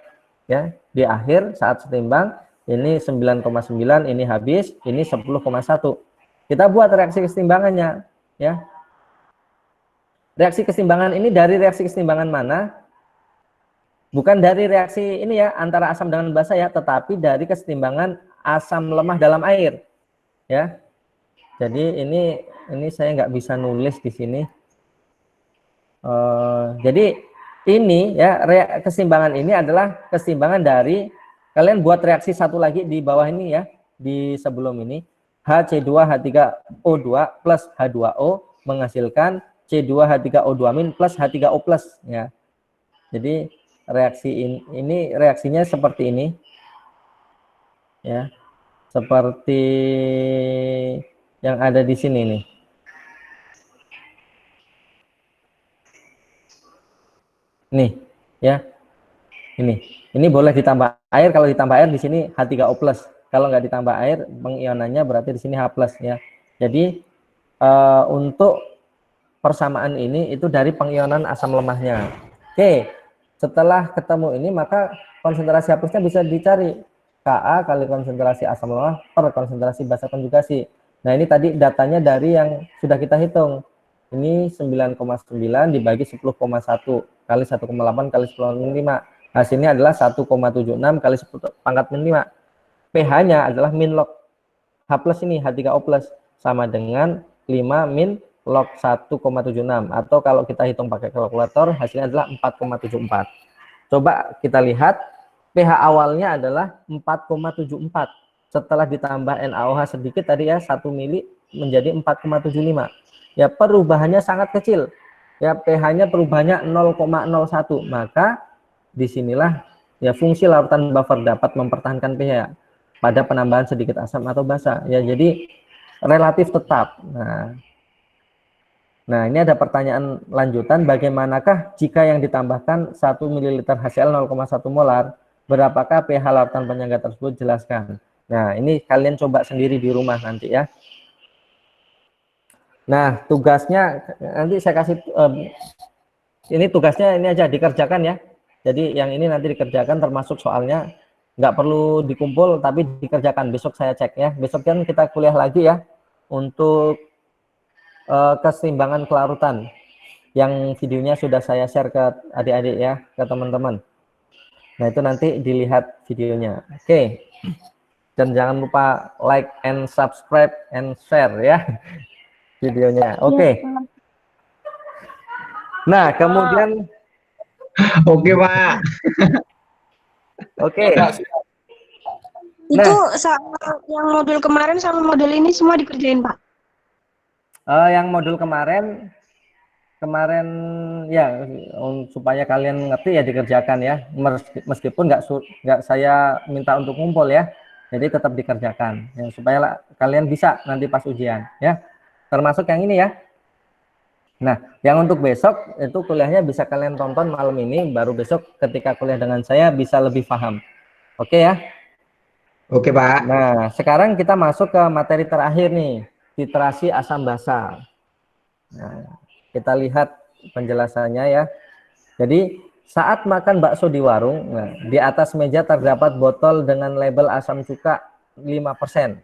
ya di akhir saat setimbang ini 9,9, ini habis, ini 10,1. Kita buat reaksi kesetimbangannya, ya. Reaksi kesetimbangan ini dari reaksi kesetimbangan mana? Bukan dari reaksi ini ya antara asam dengan basa ya, tetapi dari kesetimbangan asam lemah dalam air, ya. Jadi ini saya nggak bisa nulis di sini. Jadi ini ya keseimbangan ini adalah keseimbangan dari, kalian buat reaksi satu lagi di bawah ini ya, di sebelum ini, HC2H3O2 plus H2O menghasilkan C2H3O2- plus H3O+, ya. Jadi reaksi ini reaksinya seperti ini, ya, seperti yang ada di sini nih. Nih, ya. Ini boleh ditambah air, kalau ditambah air di sini H3O+. Kalau nggak ditambah air, pengionannya berarti di sini H+, ya. Jadi untuk persamaan ini itu dari pengionan asam lemahnya. Oke, setelah ketemu ini maka konsentrasi H+-nya bisa dicari. Ka kali konsentrasi asam lemah per konsentrasi basa konjugasi. Nah, ini tadi datanya dari yang sudah kita hitung. Ini 9,9 dibagi 10,1 kali 1,8 kali 10⁻⁵. Hasilnya adalah 1,76 kali 10⁻⁵. pH-nya adalah min log H+ ini, H3O+, sama dengan 5 min log 1,76. Atau kalau kita hitung pakai kalkulator, hasilnya adalah 4,74. Coba kita lihat, pH awalnya adalah 4,74. Setelah ditambah NaOH sedikit tadi ya, 1 mili menjadi 4,75. Ya, perubahannya sangat kecil. Ya, pH-nya perubahannya 0,01. Maka disinilah ya fungsi larutan buffer dapat mempertahankan pH pada penambahan sedikit asam atau basa. Ya, jadi relatif tetap. Nah, ini ada pertanyaan lanjutan, bagaimanakah jika yang ditambahkan 1 ml HCl 0,1 molar? Berapakah pH larutan penyangga tersebut? Jelaskan. Nah, ini kalian coba sendiri di rumah nanti ya. Nah, tugasnya nanti saya kasih, ini tugasnya ini aja dikerjakan ya. Jadi yang ini nanti dikerjakan termasuk soalnya, nggak perlu dikumpul tapi dikerjakan. Besok saya cek ya. Besok kan kita kuliah lagi ya untuk keseimbangan kelarutan. Yang videonya sudah saya share ke adik-adik ya, ke teman-teman. Nah, itu nanti dilihat videonya. Oke. Dan jangan lupa like and subscribe and share ya videonya. Oke. Nah, kemudian Oke, Pak. oke. Itu Nah, yang modul kemarin sama modul ini semua dikerjain, Pak. yang modul kemarin ya supaya kalian ngerti ya dikerjakan ya, meskipun nggak saya minta untuk ngumpul ya, jadi tetap dikerjakan ya, supaya kalian bisa nanti pas ujian ya, termasuk yang ini ya. Nah, yang untuk besok itu kuliahnya bisa kalian tonton malam ini, baru besok ketika kuliah dengan saya bisa lebih paham. Oke ya. Oke, Pak. Nah, sekarang kita masuk ke materi terakhir nih, titrasi asam basa. Nah, kita lihat penjelasannya ya. Jadi, saat makan bakso di warung, nah, di atas meja terdapat botol dengan label asam cuka 5%.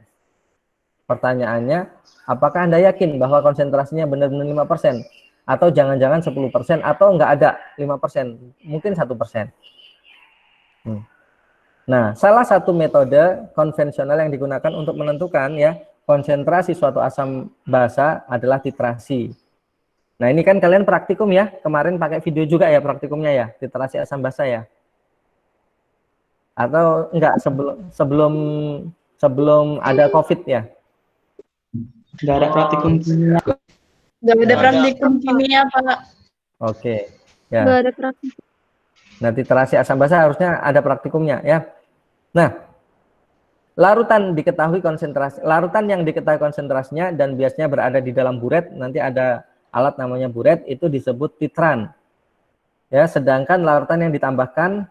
Pertanyaannya, apakah Anda yakin bahwa konsentrasinya benar-benar 5%? Atau jangan-jangan 10%, atau enggak ada 5%, mungkin 1%. Nah, salah satu metode konvensional yang digunakan untuk menentukan ya konsentrasi suatu asam basa adalah titrasi. Nah, ini kan kalian praktikum ya, kemarin pakai video juga ya praktikumnya ya, titrasi asam basa ya. Atau enggak sebelum ada COVID ya? Nggak ada praktikum kimia. Nggak ada praktikum kimia, Pak. Oke. Ya. Nggak ada praktik. Nah, titrasi asam basa harusnya ada praktikumnya ya. Nah, larutan yang diketahui konsentrasinya dan biasanya berada di dalam buret, nanti ada alat namanya buret, itu disebut titran. Ya, sedangkan larutan yang ditambahkan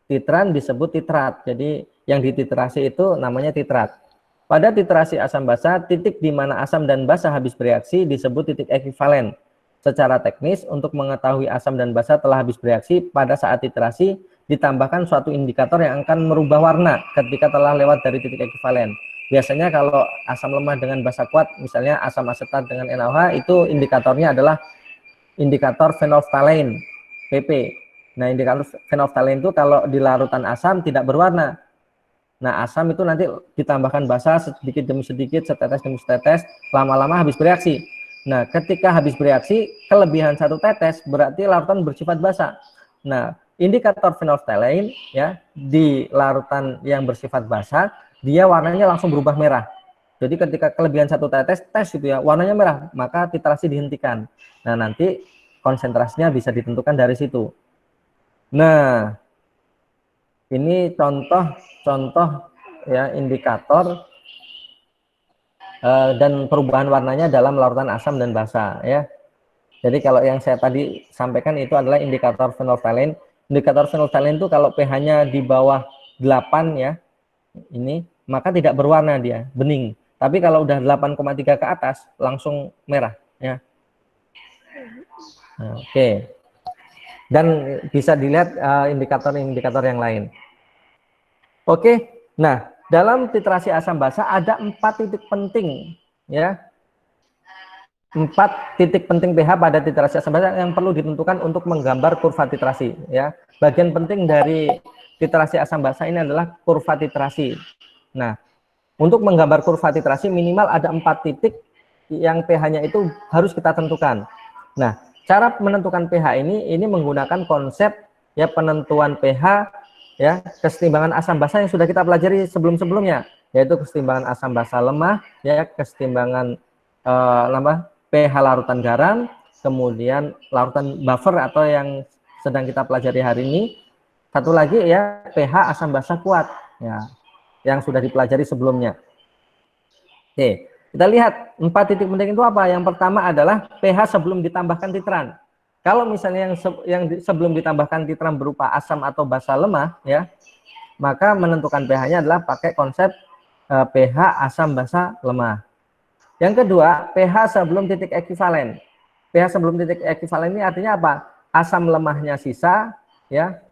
titran disebut titrat. Jadi yang dititrasi itu namanya titrat. Pada titrasi asam basa, titik di mana asam dan basa habis bereaksi disebut titik ekivalen. Secara teknis, untuk mengetahui asam dan basa telah habis bereaksi, pada saat titrasi ditambahkan suatu indikator yang akan merubah warna ketika telah lewat dari titik ekivalen. Biasanya kalau asam lemah dengan basa kuat, misalnya asam asetat dengan NaOH, itu indikatornya adalah indikator phenolphthalein, PP. Nah, indikator phenolphthalein itu kalau di larutan asam tidak berwarna. Nah, asam itu nanti ditambahkan basa sedikit demi sedikit, setetes demi setetes, lama-lama habis bereaksi. Nah, ketika habis bereaksi, kelebihan satu tetes berarti larutan bersifat basa. Nah, indikator phenolphthalein ya di larutan yang bersifat basa, dia warnanya langsung berubah merah. Jadi ketika kelebihan satu tes itu ya warnanya merah, maka titrasi dihentikan. Nah, nanti konsentrasinya bisa ditentukan dari situ. Nah, ini contoh ya indikator dan perubahan warnanya dalam larutan asam dan basa ya. Jadi kalau yang saya tadi sampaikan itu adalah indikator phenolphthalein. Indikator phenolphthalein itu kalau pH-nya di bawah 8 ya, ini maka tidak berwarna dia, bening. Tapi kalau udah 8,3 ke atas langsung merah ya. Nah, oke. Dan bisa dilihat indikator-indikator yang lain. Oke, nah dalam titrasi asam basa ada 4 titik penting ya. 4 titik penting pH pada titrasi asam basa yang perlu ditentukan untuk menggambar kurva titrasi ya. Bagian penting dari titrasi asam basa ini adalah kurva titrasi. Nah, untuk menggambar kurva titrasi minimal ada 4 titik yang pH-nya itu harus kita tentukan. Nah, cara menentukan pH ini menggunakan konsep ya penentuan pH ya, kesetimbangan asam basa yang sudah kita pelajari sebelum-sebelumnya, yaitu kesetimbangan asam basa lemah ya, kesetimbangan pH larutan garam, kemudian larutan buffer atau yang sedang kita pelajari hari ini. Satu lagi ya pH asam basa kuat ya, yang sudah dipelajari sebelumnya. Oke, kita lihat 4 titik penting itu apa. Yang pertama adalah pH sebelum ditambahkan titran. Kalau misalnya yang sebelum ditambahkan titran berupa asam atau basa lemah ya, maka menentukan pH-nya adalah pakai konsep pH asam basa lemah. Yang kedua, pH sebelum titik ekivalen. pH sebelum titik ekivalen ini artinya apa? Asam lemahnya sisa ya,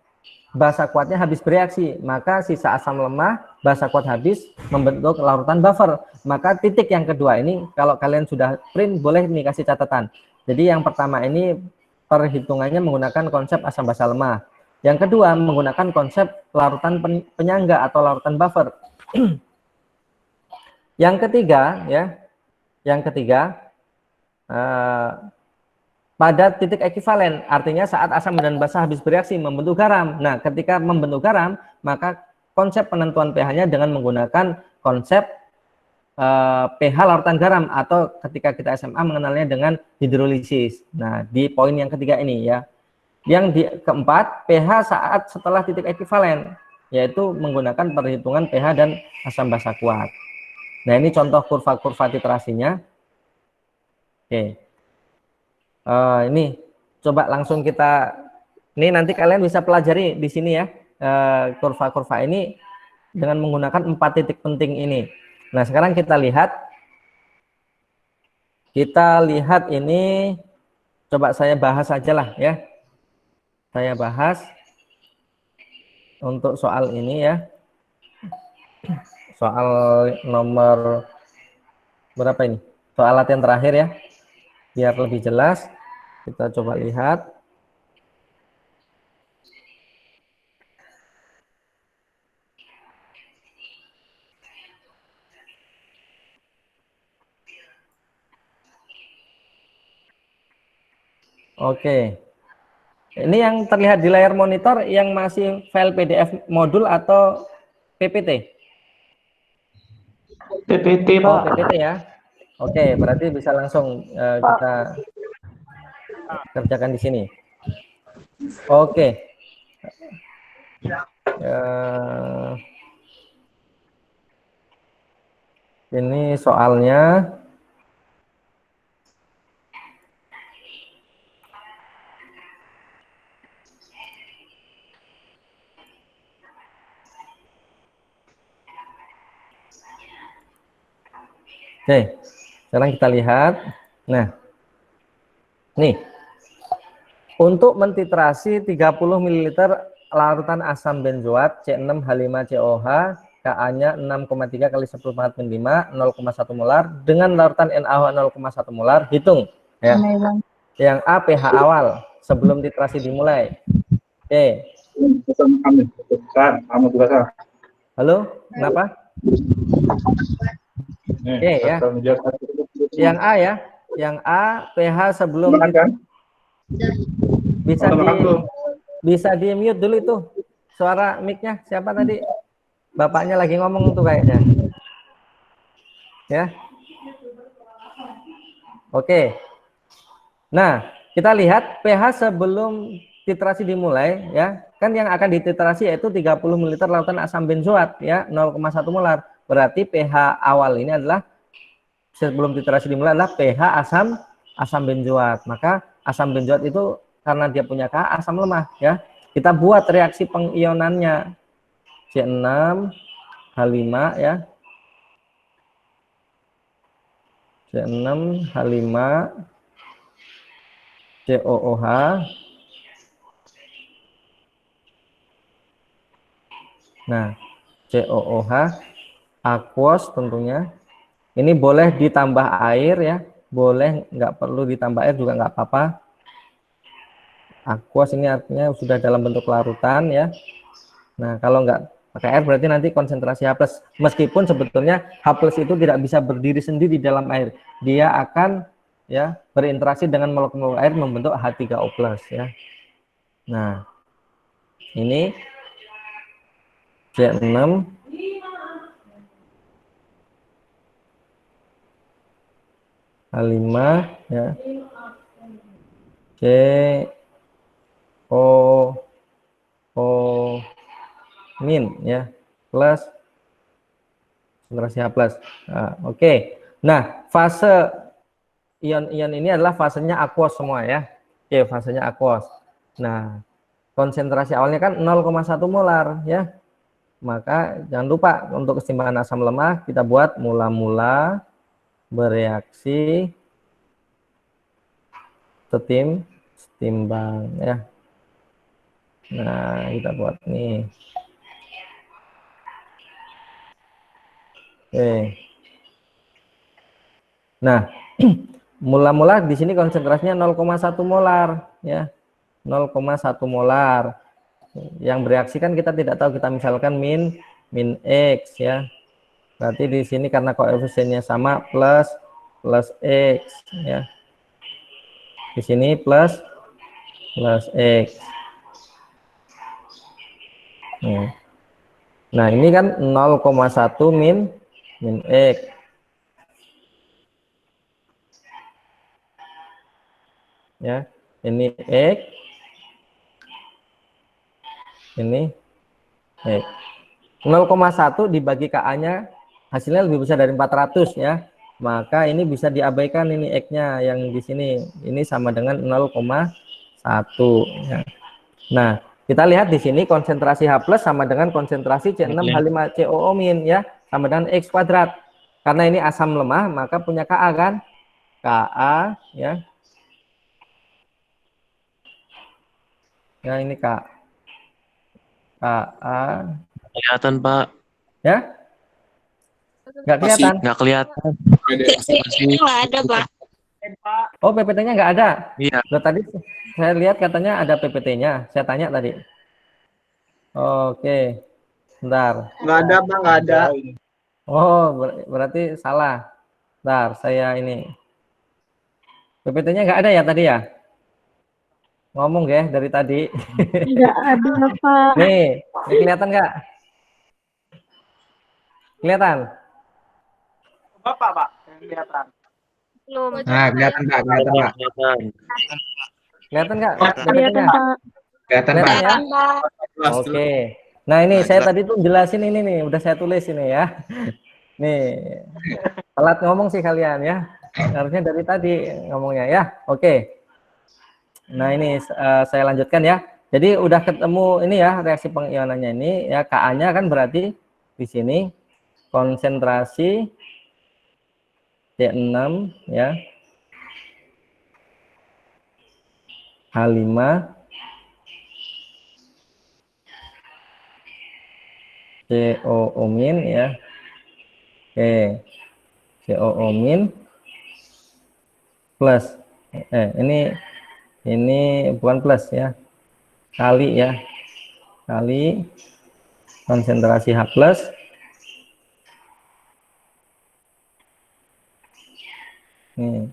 basa kuatnya habis bereaksi, maka sisa asam lemah, basa kuat habis, membentuk larutan buffer. Maka titik yang kedua ini, kalau kalian sudah print, boleh nih kasih catatan. Jadi yang pertama ini perhitungannya menggunakan konsep asam basa lemah. Yang kedua menggunakan konsep larutan penyangga atau larutan buffer. Yang ketiga ya, pada titik ekivalen, artinya saat asam dan basa habis bereaksi membentuk garam. Nah, ketika membentuk garam, maka konsep penentuan pH-nya dengan menggunakan konsep pH larutan garam, atau ketika kita SMA mengenalnya dengan hidrolisis. Nah, di poin yang ketiga ini ya. Yang di keempat, pH saat setelah titik ekivalen, yaitu menggunakan perhitungan pH dan asam basa kuat. Nah, ini contoh kurva-kurva titrasinya. Oke. Ini coba langsung kita, ini nanti kalian bisa pelajari di sini ya, kurva-kurva ini dengan menggunakan 4 titik penting ini. Nah, sekarang kita lihat ini, coba saya bahas aja lah ya, saya bahas untuk soal ini ya, soal nomor berapa ini, soal latihan terakhir ya, biar lebih jelas. Kita coba lihat. Oke. Ini yang terlihat di layar monitor yang masih file PDF modul atau PPT? PPT, Oh, Pak. PPT ya. Oke, berarti bisa langsung kita kerjakan di sini. Oke. Ini soalnya. Oke, sekarang kita lihat. Nah, nih, untuk mentitrasi 30 ml larutan asam benzoat C6H5COH, Ka-nya 6,3 kali 10⁻5, 0,1 molar dengan larutan NaOH 0,1 molar. Hitung ya. Yang A pH awal sebelum titrasi dimulai. Oke. Halo, kenapa? Oke ya. Yang A ya. Yang A pH sebelum bisa di mute dulu itu suara mic-nya. Siapa tadi? Bapaknya lagi ngomong tuh kayaknya. Ya. Oke. Nah, kita lihat pH sebelum titrasi dimulai ya. Kan yang akan dititrasi yaitu 30 ml larutan asam benzoat ya, 0,1 molar. Berarti pH awal ini adalah sebelum titrasi dimulai adalah pH asam benzoat. Maka asam benzoat itu karena dia punya Ka asam lemah ya. Kita buat reaksi pengionannya. C6H5 ya. C6H5 COOH nah, COOH aquos tentunya. Ini boleh ditambah air ya, boleh nggak perlu ditambah air juga nggak apa-apa. Aquos ini artinya sudah dalam bentuk larutan ya. Nah, kalau nggak pakai air berarti nanti konsentrasi H+. Meskipun sebetulnya H+ itu tidak bisa berdiri sendiri dalam air. Dia akan ya berinteraksi dengan molekul air membentuk H3O+ ya. Nah, ini C6 H5 ya. COO- ya plus konsentrasi H+. Nah, oke. Nah, fase ion-ion ini adalah fasenya aquos semua ya. Oke, fasenya aquos. Nah, konsentrasi awalnya kan 0,1 molar ya. Maka jangan lupa untuk keseimbangan asam lemah kita buat mula-mula bereaksi setimbang ya. Nah, kita buat nih. Oke. Nah, mula-mula di sini konsentrasinya 0,1 molar ya. 0,1 molar. Yang bereaksi kan kita tidak tahu, kita misalkan min X ya. Berarti di sini karena koefisiennya sama plus X ya. Di sini plus X. Nah, ini kan 0,1 min X. Ya, ini X. Ini X. 0,1 dibagi KA-nya hasilnya lebih besar dari 400 ya. Maka ini bisa diabaikan ini X-nya yang di sini. Ini sama dengan 0,1 ya. Nah, kita lihat di sini konsentrasi H+ sama dengan konsentrasi C6H5COO min ya, sama dengan X kuadrat. Karena ini asam lemah, maka punya Ka kan? Ka ya. Ya ini Ka. Ka Kelihatan, Pak. ya. Nggak kelihatan. Nggak kelihatan. PPT-nya nggak ada, Pak. Oh, PPT-nya nggak ada. Iya. Loh, tadi saya lihat katanya ada PPT-nya. Saya tanya tadi. Oke. Bentar. Nggak ada, Pak, nggak ada. Oh, berarti salah. Bentar, saya ini. PPT-nya nggak ada ya tadi ya? Ngomong ya dari tadi. Nggak ada, Pak. Nih, ini kelihatan nggak? Kelihatan? Bapak, Pak, yang kelihatan. Belum. Nah, kelihatan, Pak, kelihatan, Pak. Kelihatan. Kelihatan nggak? Kelihatan, PPT-nya? Pak. Kelihatan, Pak. Kelihatan ya? Pak. Oke. Nah, ini saya tadi tuh jelasin ini nih, udah saya tulis ini ya. Nih, telat ngomong sih kalian ya. Harusnya dari tadi ngomongnya ya. Oke. Nah, ini saya lanjutkan ya. Jadi udah ketemu ini ya reaksi pengionannya ini ya, Ka-nya kan berarti di sini konsentrasi C6 ya. H5 COO min ya. Oke. COO min plus ini bukan plus ya. Kali ya. Kali konsentrasi H+. Nih.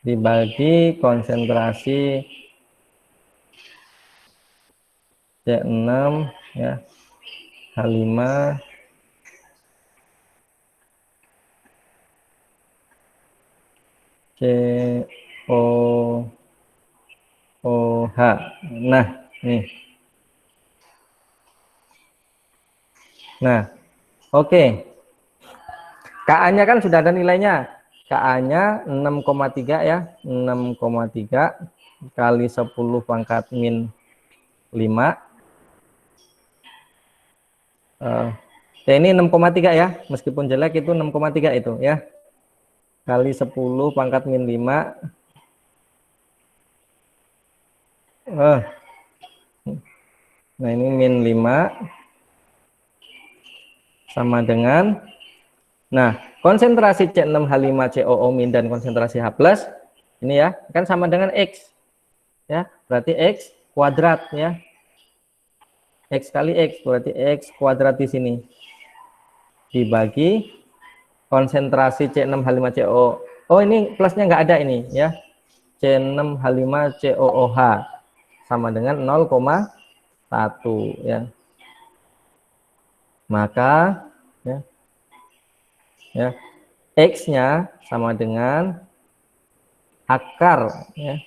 Dibagi konsentrasi C6 ya, H5 COOH. Nah, nih. Nah, oke. Ka-nya kan sudah ada nilainya. Ka-nya 6,3 ya, 6,3 kali 10 pangkat min 5. Ya ini 6,3 ya, meskipun jelek itu 6,3 itu ya. Kali 10 pangkat min 5. Nah ini min 5 sama dengan, nah konsentrasi C6H5COO min dan konsentrasi H+ ini ya, kan sama dengan X ya, berarti X kuadrat ya. X kali X berarti X kuadrat di sini dibagi konsentrasi C6H5COO. Oh ini plusnya nggak ada ini ya, C6H5COOH sama dengan 0,1 ya. Maka ya X-nya sama dengan akar ya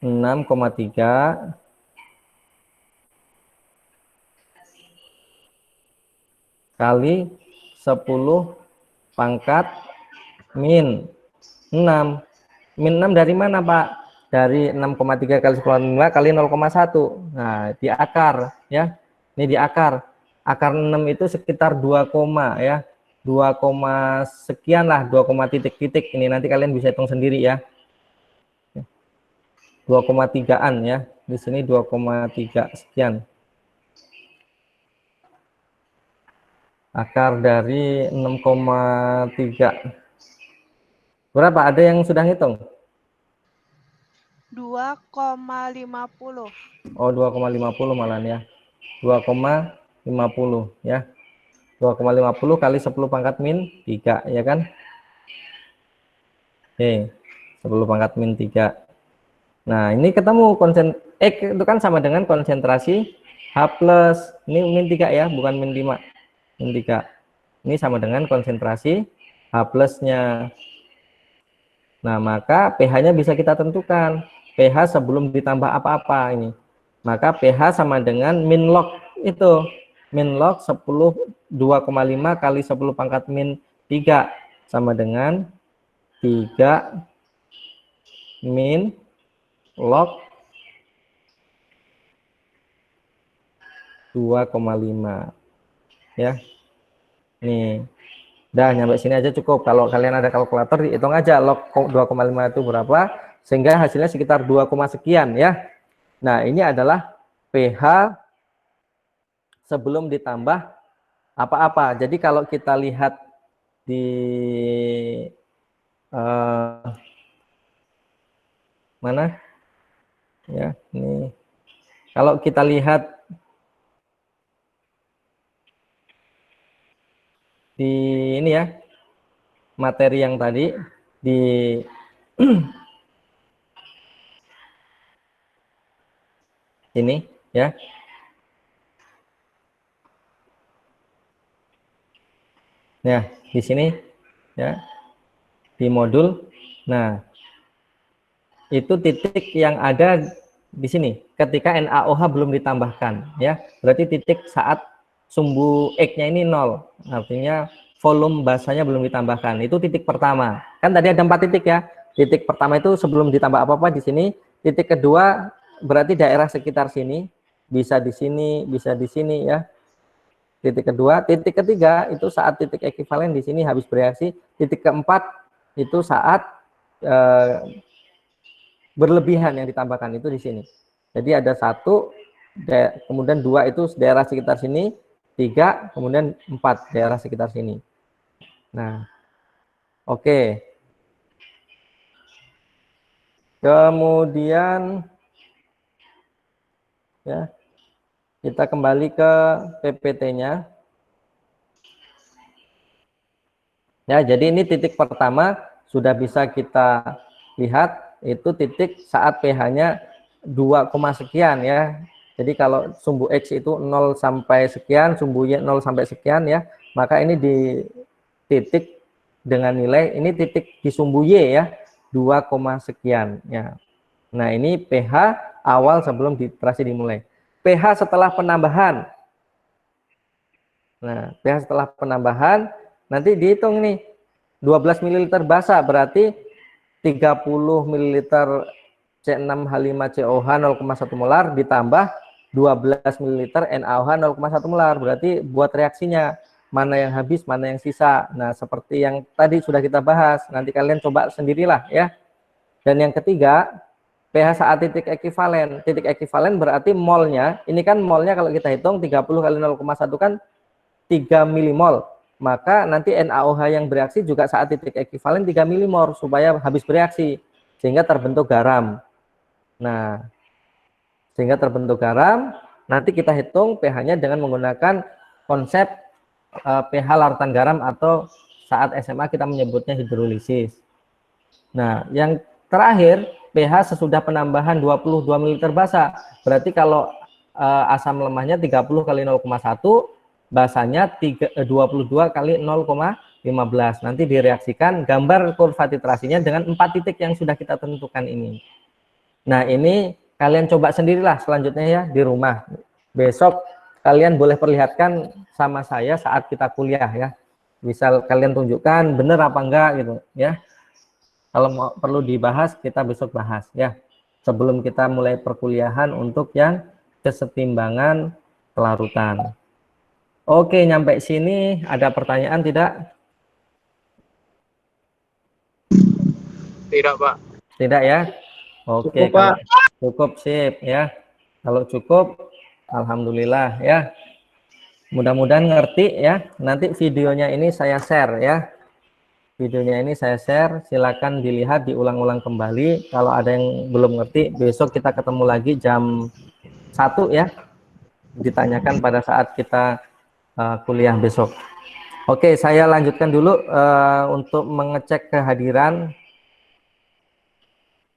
6,3 kali 10 pangkat min 6. Min 6 dari mana, Pak? Dari 6,3 kali 10 kali 0,1. Nah, di akar ya. Ini di akar. Akar 6 itu sekitar 2, ya. 2, sekian lah, 2, titik-titik. Ini nanti kalian bisa hitung sendiri ya. 2,3-an ya. Di sini 2,3 sekian. Akar dari 6,3. Berapa? Ada yang sudah ngitung? 2,50. Oh, 2,50 malah ya. 2,50 ya. 2,50 kali 10 pangkat min 3, ya kan? Oke, 10 pangkat min 3. Nah, ini ketemu itu kan sama dengan konsentrasi H plus, ini min 3 ya, bukan min 5, min 3. Ini sama dengan konsentrasi H plusnya. Nah, maka pH-nya bisa kita tentukan. pH sebelum ditambah apa-apa ini. Maka pH sama dengan min log itu. Min log 2,5 kali 10 pangkat min 3 sama dengan 3 min log 2,5 ya. Nih. Dah nyampe sini aja cukup. Kalau kalian ada kalkulator dihitung aja log 2,5 itu berapa sehingga hasilnya sekitar 2, sekian ya. Nah, ini adalah pH sebelum ditambah apa-apa. Jadi kalau kita lihat di mana? Ya, ini. Kalau kita lihat di ini ya, materi yang tadi di ini ya. Nah, di sini ya. Di modul. Nah, itu titik yang ada di sini ketika NaOH belum ditambahkan ya. Berarti titik saat sumbu X-nya ini 0. Artinya volume basanya belum ditambahkan. Itu titik pertama. Kan tadi ada 4 titik ya. Titik pertama itu sebelum ditambah apa-apa di sini. Titik kedua berarti daerah sekitar sini. Bisa di sini, bisa di sini ya. Titik kedua, titik ketiga itu saat titik ekivalen di sini habis bereaksi. Titik keempat itu saat berlebihan yang ditambahkan itu di sini. Jadi ada 1, kemudian 2 itu daerah sekitar sini, 3, kemudian 4 daerah sekitar sini. Nah, oke. Kemudian ya. Kita kembali ke PPT-nya. Ya, jadi ini titik pertama sudah bisa kita lihat itu titik saat pH-nya 2, sekian ya. Jadi kalau sumbu X itu 0 sampai sekian, sumbu Y 0 sampai sekian ya, maka ini di titik dengan nilai ini titik di sumbu Y ya, 2, sekian ya. Nah, ini pH awal sebelum titrasi dimulai. pH setelah penambahan. Nah, pH setelah penambahan nanti dihitung nih 12 ml basa berarti 30 ml C6H5COH 0,1 molar ditambah 12 ml NaOH 0,1 molar. Berarti buat reaksinya mana yang habis, mana yang sisa. Nah, seperti yang tadi sudah kita bahas. Nanti kalian coba sendirilah ya. Dan yang ketiga, pH saat titik ekivalen. Titik ekivalen berarti molnya, ini kan molnya kalau kita hitung 30 kali 0,1 kan 3 milimol. Maka nanti NaOH yang bereaksi juga saat titik ekivalen 3 milimol supaya habis bereaksi. Sehingga terbentuk garam. Nah, sehingga terbentuk garam, nanti kita hitung pH-nya dengan menggunakan konsep pH larutan garam atau saat SMA kita menyebutnya hidrolisis. Nah, yang terakhir, pH sesudah penambahan 22 ml basa. Berarti kalau asam lemahnya 30 kali 0,1, basanya 22 kali 0,15. Nanti direaksikan gambar kurva titrasinya dengan 4 titik yang sudah kita tentukan ini. Nah, ini kalian coba sendirilah selanjutnya ya di rumah. Besok kalian boleh perlihatkan sama saya saat kita kuliah ya. Bisa kalian tunjukkan benar apa enggak gitu ya. Kalau mau perlu dibahas, kita besok bahas ya. Sebelum kita mulai perkuliahan untuk yang kesetimbangan kelarutan. Oke, nyampe sini ada pertanyaan tidak? Tidak, Pak. Tidak ya? Oke, Cukup, Pak. Cukup sip ya. Kalau cukup, alhamdulillah ya. Mudah-mudahan ngerti ya. Nanti videonya ini saya share ya. Videonya ini saya share, silakan dilihat, diulang-ulang kembali. Kalau ada yang belum ngerti, besok kita ketemu lagi jam 1 ya. Ditanyakan pada saat kita kuliah besok. Oke, saya lanjutkan dulu untuk mengecek kehadiran.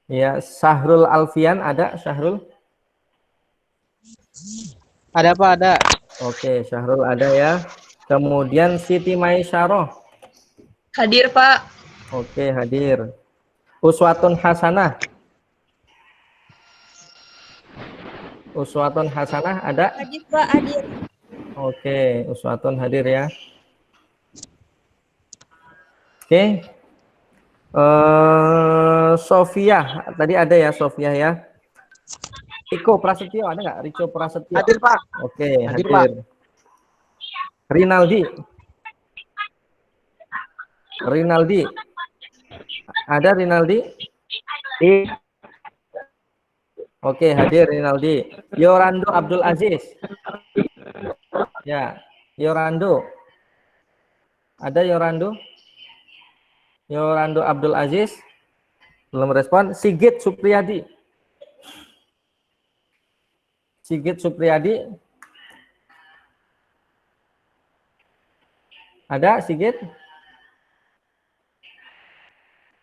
Ya, Syahrul Alfian ada, Syahrul? Ada Pak, ada. Oke, Syahrul ada ya. Kemudian Siti Maisyarah. Hadir, Pak. Oke, hadir. Uswatun Hasanah. Uswatun Hasanah ada? Hadir, Pak. Hadir. Oke, Uswatun hadir ya. Oke. Sofia, tadi ada ya Sofia ya. Iko Prasetyo ada nggak? Rico Prasetyo. Hadir Pak. Oke, Hadir, hadir. Rinaldi. Rinaldi. Ada Rinaldi? Oke, hadir Rinaldi. Yorando Abdul Aziz. Ya, Yorando. Ada Yorando? Yorando Abdul Aziz. Belum respon. Sigit Supriyadi. Sigit Supriyadi. Ada Sigit?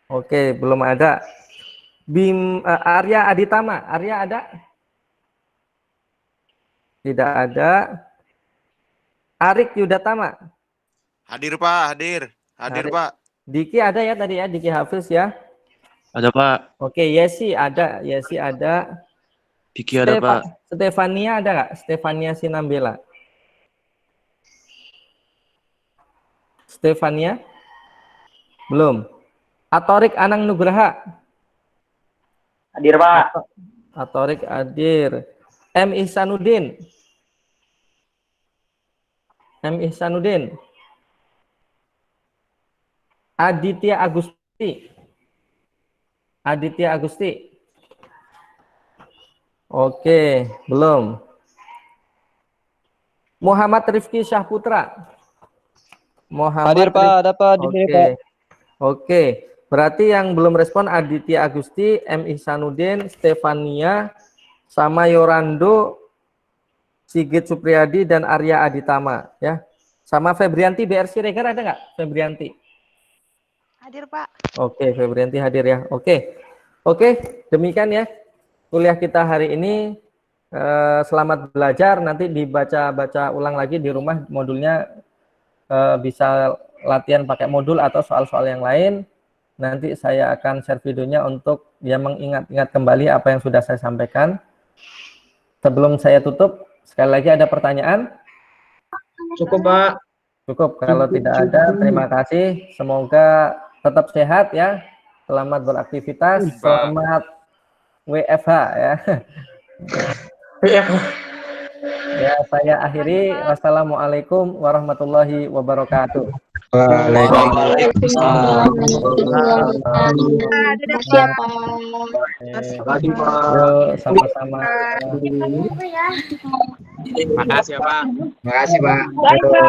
Oke, belum ada. Arya Aditama. Arya ada? Tidak ada. Arik Yudatama. Hadir Pak, hadir. Hadir Pak. Diki ada ya tadi ya, Diki Hafiz ya. Ada Pak. Oke, Yesi ada. Yesi ada. Diki ada Pak. Stefania ada nggak? Stefania Sinambela. Stefania? Belum. Atorik Anang Nugraha. Hadir, Pak. Atorik hadir. M. Ihsanuddin. M. Ihsanuddin. Aditya Agusti. Aditya Agusti. Oke, belum. Muhammad Rifki Syahputra. Muhammad Hadir Pak, ada Pak di sini Pak. Oke, berarti yang belum respon Aditya Agusti, M. Ihsanuddin, Stefania, sama Yorando, Sigit Supriyadi, dan Arya Aditama. Ya, sama Febrianti BR Siregar ada nggak? Febrianti. Hadir, Pak. Oke, Febrianti hadir ya. Oke, demikian ya kuliah kita hari ini. Selamat belajar. Nanti dibaca-baca ulang lagi di rumah modulnya. Bisa latihan pakai modul atau soal-soal yang lain. Nanti saya akan share videonya untuk dia mengingat-ingat kembali apa yang sudah saya sampaikan. Sebelum saya tutup, sekali lagi ada pertanyaan? Cukup Pak. Cukup. Kalau tidak ada, terima kasih. Semoga tetap sehat ya. Selamat beraktivitas. Selamat WFH ya. Ya, saya akhiri. Wassalamualaikum warahmatullahi wabarakatuh. Waalaikumsalam. Siapa? Yuk, sama-sama. Makasih ya Pak. Makasih Pak. Yuk.